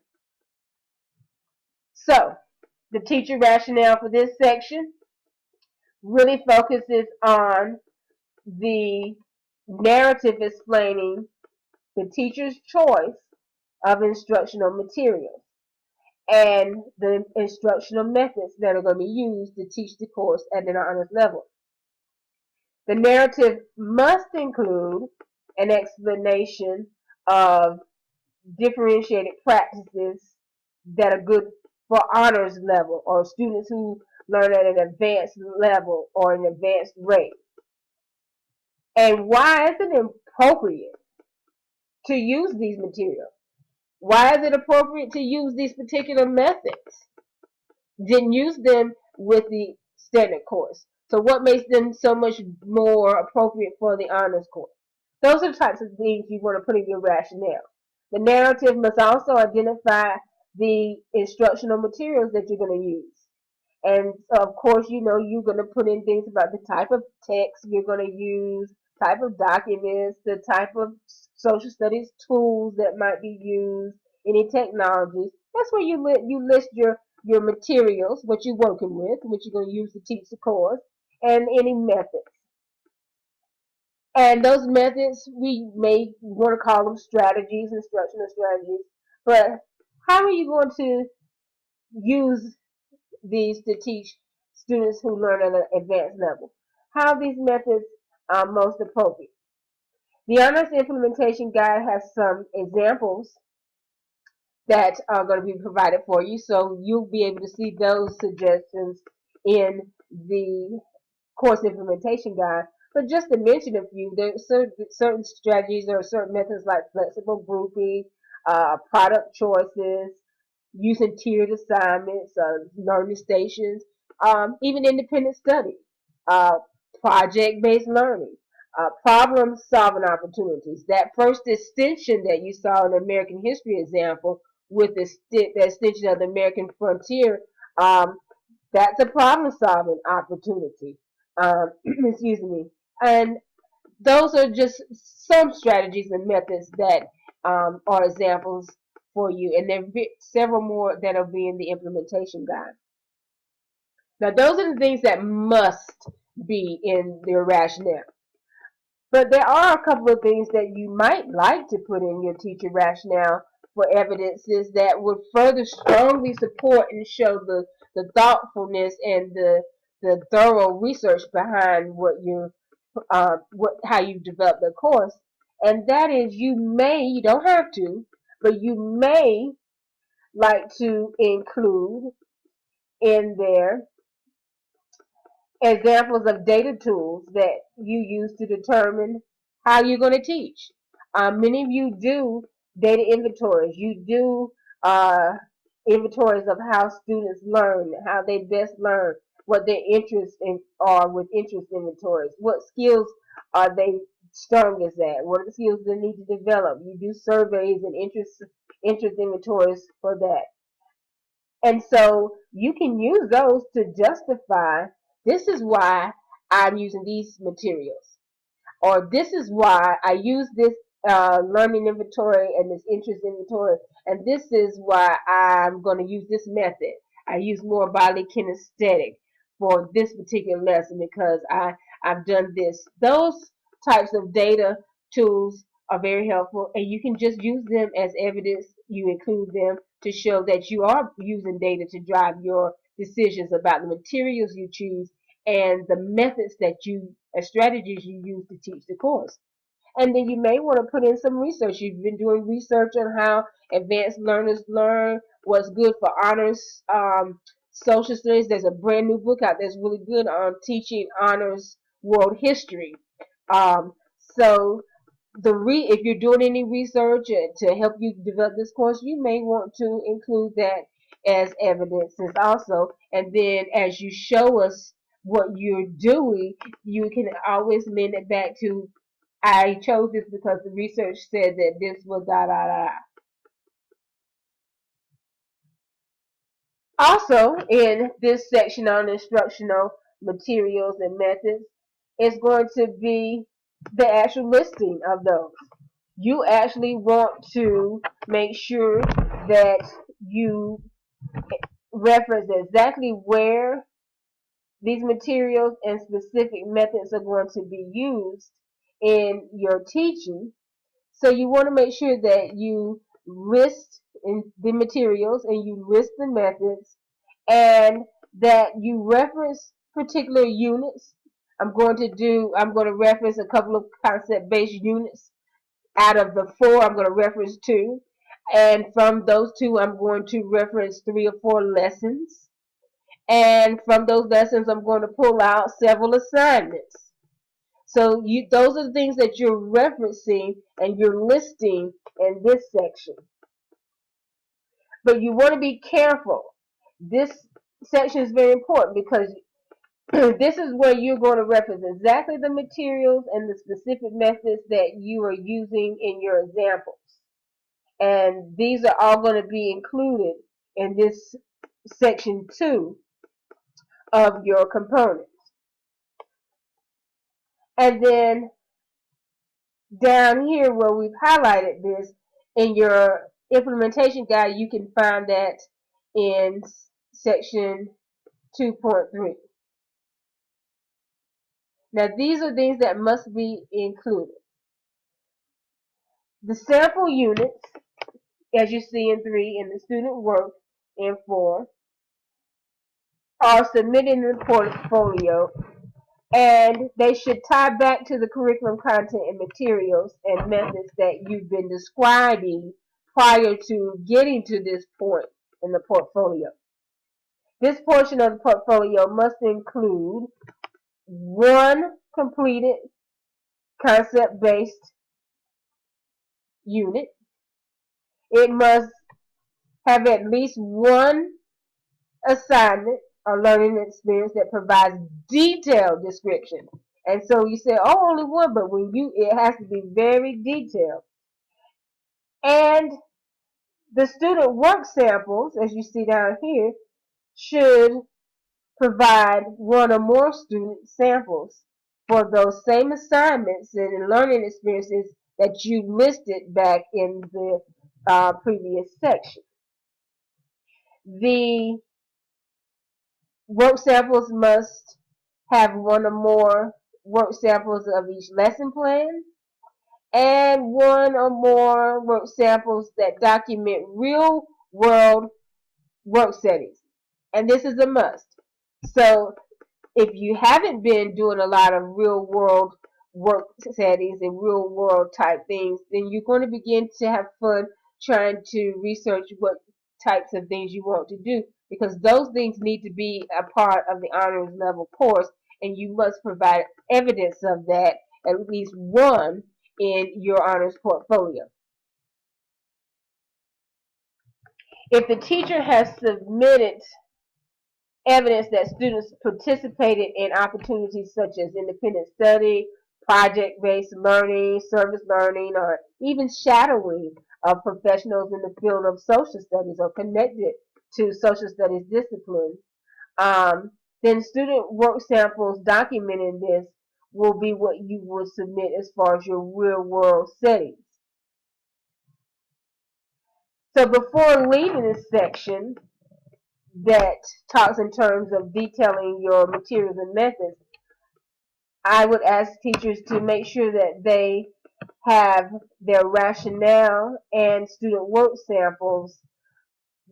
So, the teacher rationale for this section really focuses on the narrative explaining the teacher's choice of instructional materials and the instructional methods that are going to be used to teach the course at an honors level. The narrative must include an explanation of differentiated practices that are good for honors level or students who learn at an advanced level or an advanced rate. And why is it appropriate to use these materials? Why is it appropriate to use these particular methods? Didn't use them with the standard course. So what makes them so much more appropriate for the honors course? Those are the types of things you want to put in your rationale. The narrative must also identify the instructional materials that you're going to use. And of course, you know, you're going to put in things about the type of text you're going to use, type of documents, the type of social studies tools that might be used, any technologies. That's where you list your materials, what you're working with, what you're going to use to teach the course, and any methods. And those methods, we may want to call them strategies, instructional strategies. But how are you going to use these to teach students who learn at an advanced level? How are these methods most appropriate? The Honors Implementation Guide has some examples that are going to be provided for you. So you'll be able to see those suggestions in the course implementation guide. But just to mention a few, there are certain strategies or certain methods like flexible grouping, product choices, using tiered assignments, learning stations, even independent study, uh, project-based learning, problem-solving opportunities. That first extension that you saw in the American history example with the extension of the American frontier, um, that's a problem-solving opportunity. Excuse me. And those are just some strategies and methods that are examples for you, and there are several more that'll be in the implementation guide. Now, those are the things that must be in your rationale. But there are a couple of things that you might like to put in your teacher rationale for evidences that would further strongly support and show the thoughtfulness and the thorough research behind how you develop the course. And that is you don't have to, but you may like to include in there examples of data tools that you use to determine how you're going to teach. Many of you do data inventories. You do inventories of how students learn, how they best learn, what their interests are with interest inventories, what skills are they strongest at, what are the skills they need to develop. You do surveys and interest inventories for that. And so you can use those to justify this is why I'm using these materials, or this is why I use this learning inventory and this interest inventory, and this is why I'm going to use this method. I use more bodily kinesthetic for this particular lesson because I've done this. Those types of data tools are very helpful, and you can just use them as evidence. You include them to show that you are using data to drive your decisions about the materials you choose and the methods and strategies you use to teach the course. And then you may want to put in some research. You've been doing research on how advanced learners learn, what's good for honors, social studies. There's a brand new book out that's really good on teaching honors world history. Um, so if you're doing any research to help you develop this course, you may want to include that as evidences also. And then as you show us what you're doing, you can always lend it back to I chose this because the research said that this was da da da. Also, in this section on instructional materials and methods, is going to be the actual listing of those. You actually want to make sure that you reference exactly where these materials and specific methods are going to be used in your teaching. So you want to make sure that you list in the materials and you list the methods and that you reference particular units. I'm going to reference a couple of concept-based units. Out of the four, I'm going to reference two. And from those two, I'm going to reference 3 or 4 lessons. And from those lessons, I'm going to pull out several assignments. So those are the things that you're referencing and you're listing in this section. But you want to be careful. This section is very important because this is where you're going to reference exactly the materials and the specific methods that you are using in your examples. And these are all going to be included in this section 2 of your components. And then down here where we've highlighted this in your implementation guide, you can find that in section 2.3. Now these are things that must be included. The sample units, as you see in 3, and the student work in 4, are submitted in the portfolio, and they should tie back to the curriculum content and materials and methods that you've been describing prior to getting to this point in the portfolio. This portion of the portfolio must include one completed concept-based unit. It must have at least one assignment or learning experience that provides detailed description. And so you say, oh, only one, but it has to be very detailed. And the student work samples, as you see down here, should provide one or more student samples for those same assignments and learning experiences that you listed back in the previous section. The work samples must have one or more work samples of each lesson plan and one or more work samples that document real world work settings. And this is a must. So if you haven't been doing a lot of real world work settings and real world type things, then you're going to begin to have fun trying to research what types of things you want to do, because those things need to be a part of the honors level course, and you must provide evidence of that, at least one, in your honors portfolio. If the teacher has submitted evidence that students participated in opportunities such as independent study, project-based learning, service learning, or even shadowing of professionals in the field of social studies or connected to social studies disciplines, then student work samples documenting this will be what you will submit as far as your real-world settings. So before leaving this section, that talks in terms of detailing your materials and methods, I would ask teachers to make sure that they have their rationale and student work samples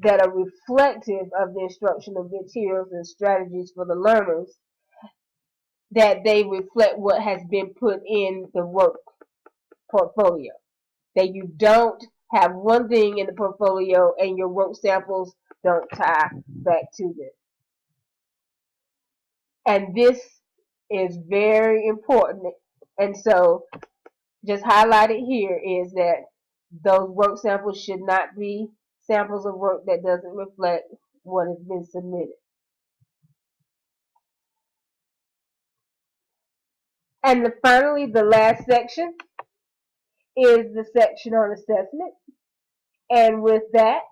that are reflective of the instructional materials and strategies for the learners, that they reflect what has been put in the work portfolio. That you don't have one thing in the portfolio and your work samples don't tie back to them. And this is very important. And so just highlighted here is that those work samples should not be samples of work that doesn't reflect what has been submitted. And finally, the last section is the section on assessment. And with that,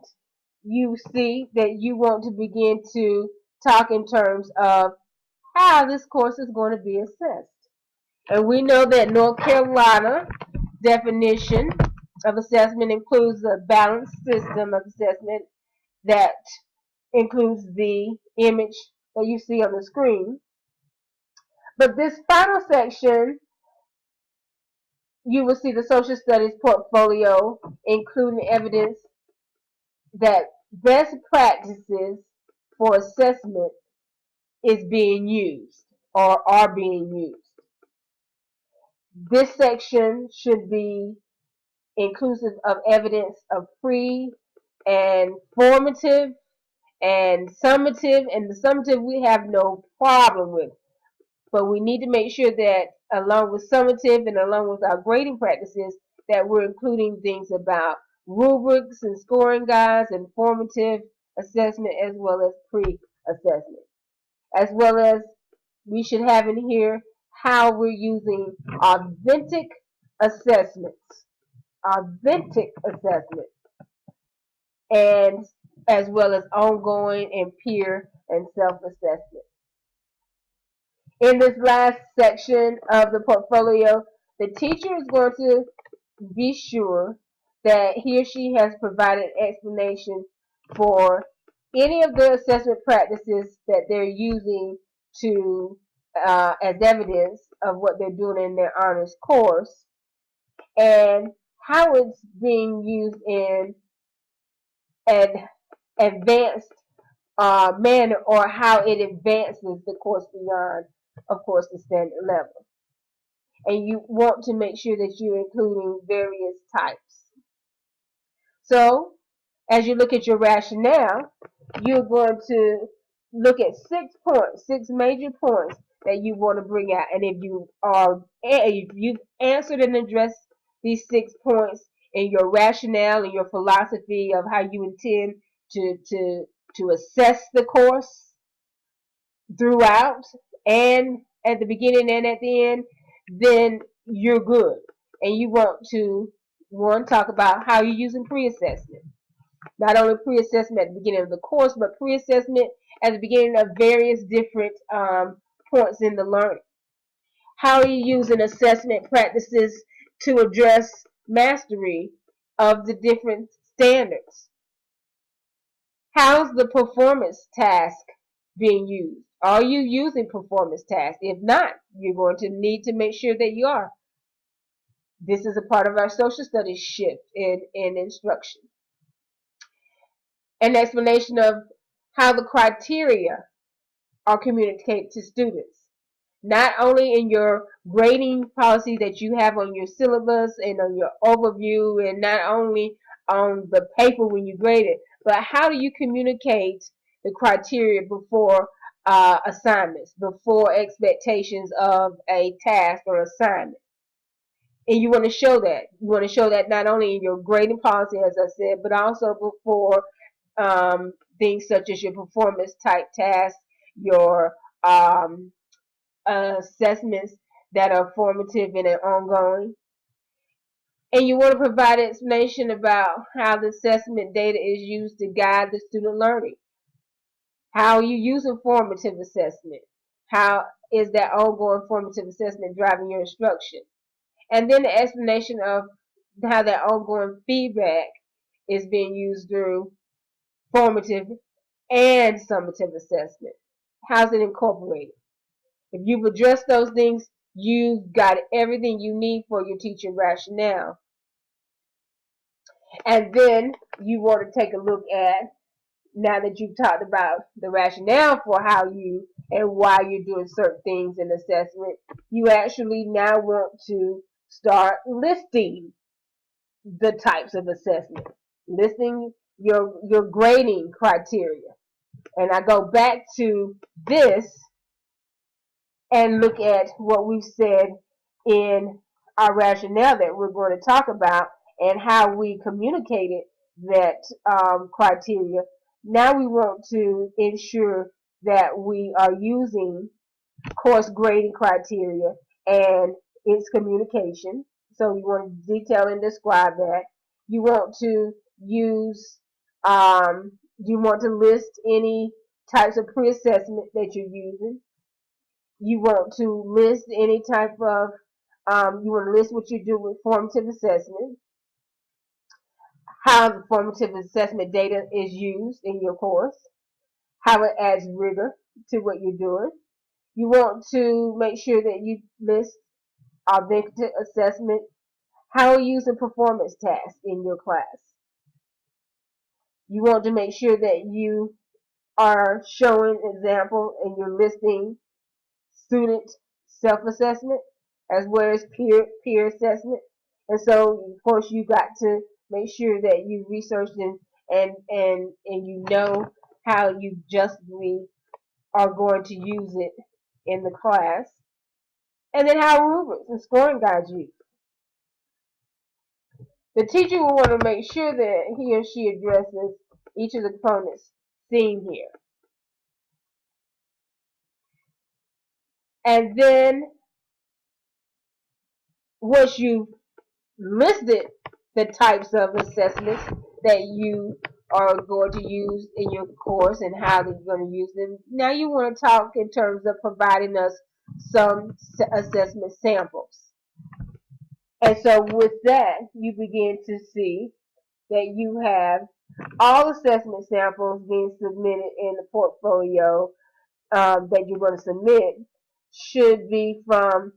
you see that you want to begin to talk in terms of how this course is going to be assessed. And we know that North Carolina definition of assessment includes a balanced system of assessment that includes the image that you see on the screen. But this final section, you will see the social studies portfolio, including evidence that best practices for assessment is being used or are being used. This section should be inclusive of evidence of pre and formative and summative, and the summative we have no problem with. But we need to make sure that along with summative and along with our grading practices, that we're including things about rubrics and scoring guides and formative assessment as well as pre-assessment. As well as we should have in here how we're using authentic assessments. Authentic assessment. And as well as ongoing and peer and self-assessment. In this last section of the portfolio, the teacher is going to be sure that he or she has provided explanation for any of the assessment practices that they're using to as evidence of what they're doing in their honors course, and how it's being used in an advanced manner, or how it advances the course beyond, of course, the standard level. And you want to make sure that you're including various types. So, as you look at your rationale, you're going to look at 6 points, 6 major points that you want to bring out. And if you've answered and addressed these 6 points in your rationale and your philosophy of how you intend to assess the course throughout and at the beginning and at the end, then you're good. And you want to talk about how you're using pre-assessment. Not only pre-assessment at the beginning of the course, but pre-assessment at the beginning of various different points in the learning. How are you using assessment practices to address mastery of the different standards? How's the performance task being used? Are you using performance tasks? If not, you're going to need to make sure that you are. This is a part of our social studies shift in instruction. An explanation of how the criteria are communicated to students. Not only in your grading policy that you have on your syllabus and on your overview, and not only on the paper when you grade it, but how do you communicate the criteria before assignments, before expectations of a task or assignment. And you want to show that. You want to show that not only in your grading policy, as I said, but also before things such as your performance type tasks, your assessments that are formative and ongoing. And you want to provide an explanation about how the assessment data is used to guide the student learning. How are you using formative assessment? How is that ongoing formative assessment driving your instruction? And then the explanation of how that ongoing feedback is being used through formative and summative assessment. How's it incorporated? If you've addressed those things, you've got everything you need for your teaching rationale. And then you want to take a look at, now that you've talked about the rationale for how you and why you're doing certain things in assessment, you actually now want to start listing the types of assessment, listing your grading criteria. And I go back to this and look at what we've said in our rationale that we're going to talk about and how we communicated that criteria. Now we want to ensure that we are using course grading criteria and its communication. So you want to detail and describe that. You want to use, you want to list any types of pre-assessment that you're using. You want to list any type of, you want to list what you do with formative assessment, how the formative assessment data is used in your course, how it adds rigor to what you're doing. You want to make sure that you list authentic assessment, how you use a performance task in your class. You want to make sure that you are showing example and you're listing student self-assessment as well as peer assessment. And so, of course, you got to make sure that you researched and you know how you justly are going to use it in the class. And then how rubrics and scoring guides use. The teacher will want to make sure that he or she addresses each of the components seen here. And then once you've listed the types of assessments that you are going to use in your course and how you're going to use them, now you want to talk in terms of providing us some assessment samples. And so with that, you begin to see that you have all assessment samples being submitted in the portfolio that you're going to submit should be from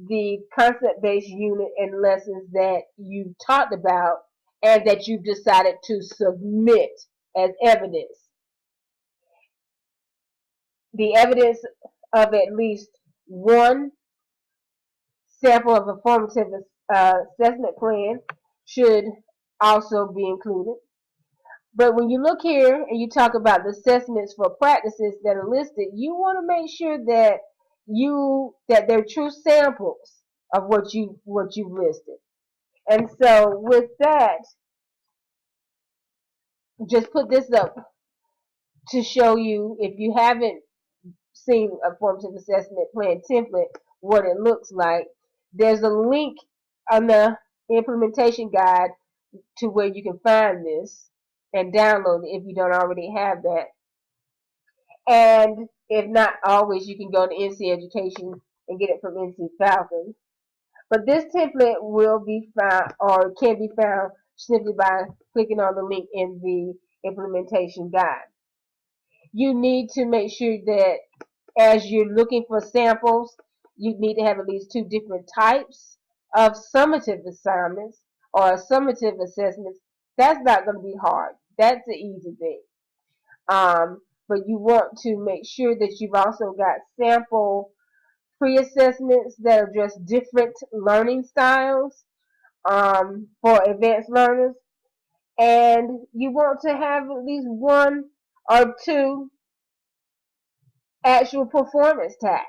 the concept-based unit and lessons that you talked about and that you've decided to submit as evidence. The evidence of at least one sample of a formative assessment plan should also be included. But when you look here and you talk about the assessments for practices that are listed, you want to make sure that they're true samples of what you listed. And so with that, just put this up to show you, if you haven't seen a formative assessment plan template, what it looks like. There's a link on the implementation guide to where you can find this and download it if you don't already have that. And if not always, you can go to NC Education and get it from NC Falcon. But this template will be found, or can be found, simply by clicking on the link in the implementation guide. You need to make sure that as you're looking for samples, you need to have at least 2 different types of summative assignments or summative assessments. That's not going to be hard. That's the easy thing. But you want to make sure that you've also got sample pre-assessments that address different learning styles for advanced learners. And you want to have at least 1 or 2 actual performance tasks.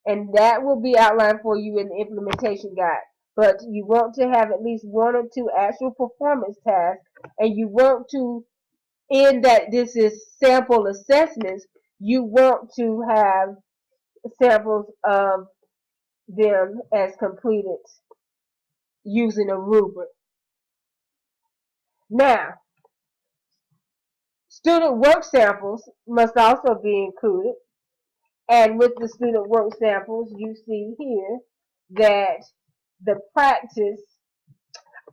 And that will be outlined for you in the implementation guide. But you want to have at least 1 or 2 actual performance tasks, and you want to, in that this is sample assessments, you want to have samples of them as completed using a rubric. Now, student work samples must also be included. And with the student work samples, you see here that the practice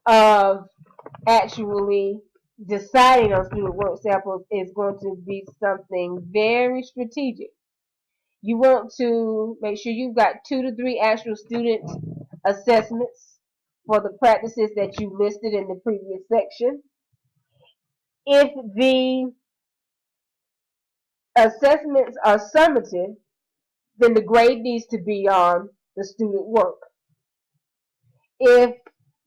of actually deciding on student work samples is going to be something very strategic. You want to make sure you've got 2 to 3 actual student assessments for the practices that you listed in the previous section. If the assessments are summative, then the grade needs to be on the student work. If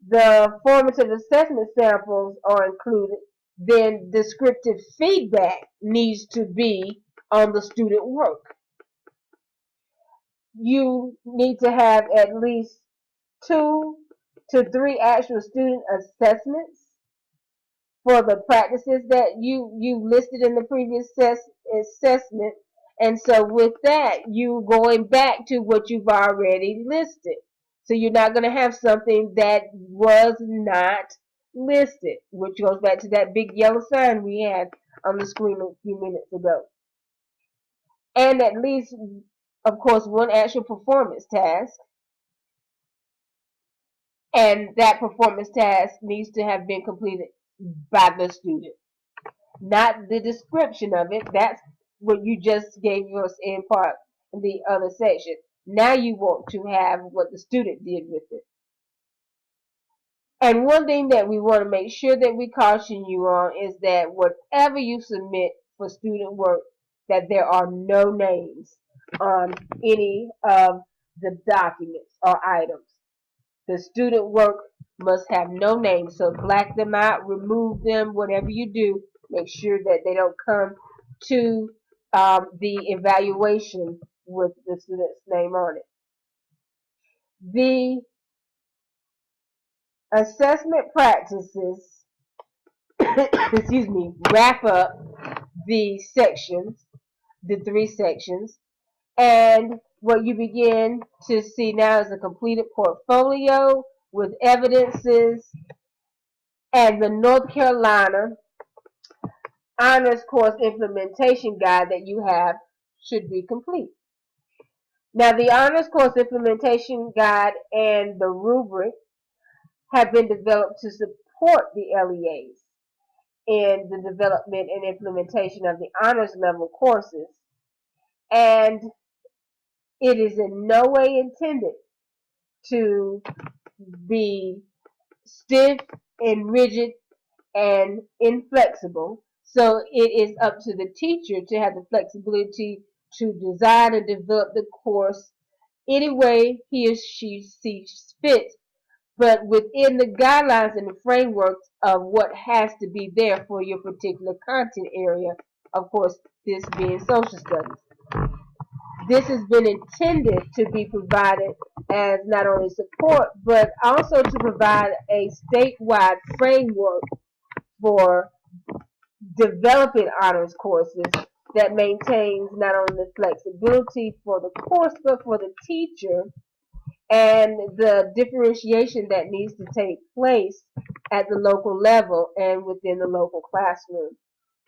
the formative assessment samples are included, then descriptive feedback needs to be on the student work. You need to have at least 2 to 3 actual student assessments for the practices that you listed in the previous assessment. And so with that, you going back to what you've already listed. So you're not going to have something that was not listed, which goes back to that big yellow sign we had on the screen a few minutes ago. And at least, of course, 1 actual performance task. And that performance task needs to have been completed by the student. Not the description of it. That's what you just gave us in part in the other section. Now you want to have what the student did with it. And one thing that we want to make sure that we caution you on is that whatever you submit for student work, that there are no names on any of the documents or items. The student work must have no names, so black them out, remove them, whatever you do, make sure that they don't come to the evaluation with the student's name on it. The assessment practices, excuse me, wrap up the sections, the 3 sections, and what you begin to see now is a completed portfolio with evidences, and the North Carolina honors course implementation guide that you have should be complete. Now, the honors course implementation guide and the rubric have been developed to support the LEAs in the development and implementation of the honors level courses, and it is in no way intended to be stiff and rigid and inflexible. So it is up to the teacher to have the flexibility to design and develop the course any way he or she sees fit but within the guidelines and the frameworks of what has to be there for your particular content area, of course, this being social studies. This has been intended to be provided as not only support, but also to provide a statewide framework for developing honors courses that maintains not only the flexibility for the course, but for the teacher and the differentiation that needs to take place at the local level and within the local classroom,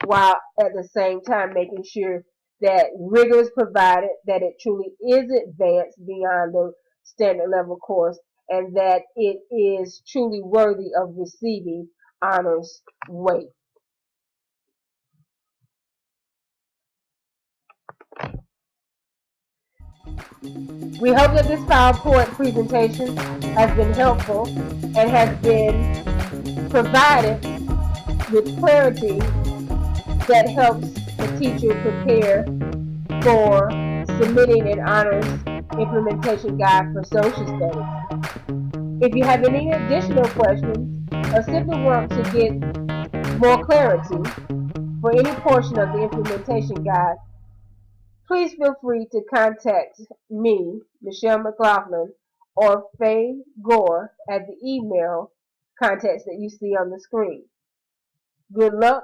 while at the same time making sure that rigor is provided, that it truly is advanced beyond the standard level course, and that it is truly worthy of receiving honors weight. We hope that this PowerPoint presentation has been helpful and has been provided with clarity that helps the teacher prepare for submitting an honors implementation guide for social studies. If you have any additional questions or simply want to get more clarity for any portion of the implementation guide, please feel free to contact me, Michelle McLaughlin, or Faye Gore at the email contacts that you see on the screen. Good luck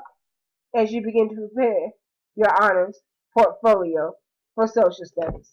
as you begin to prepare your honors portfolio for social studies.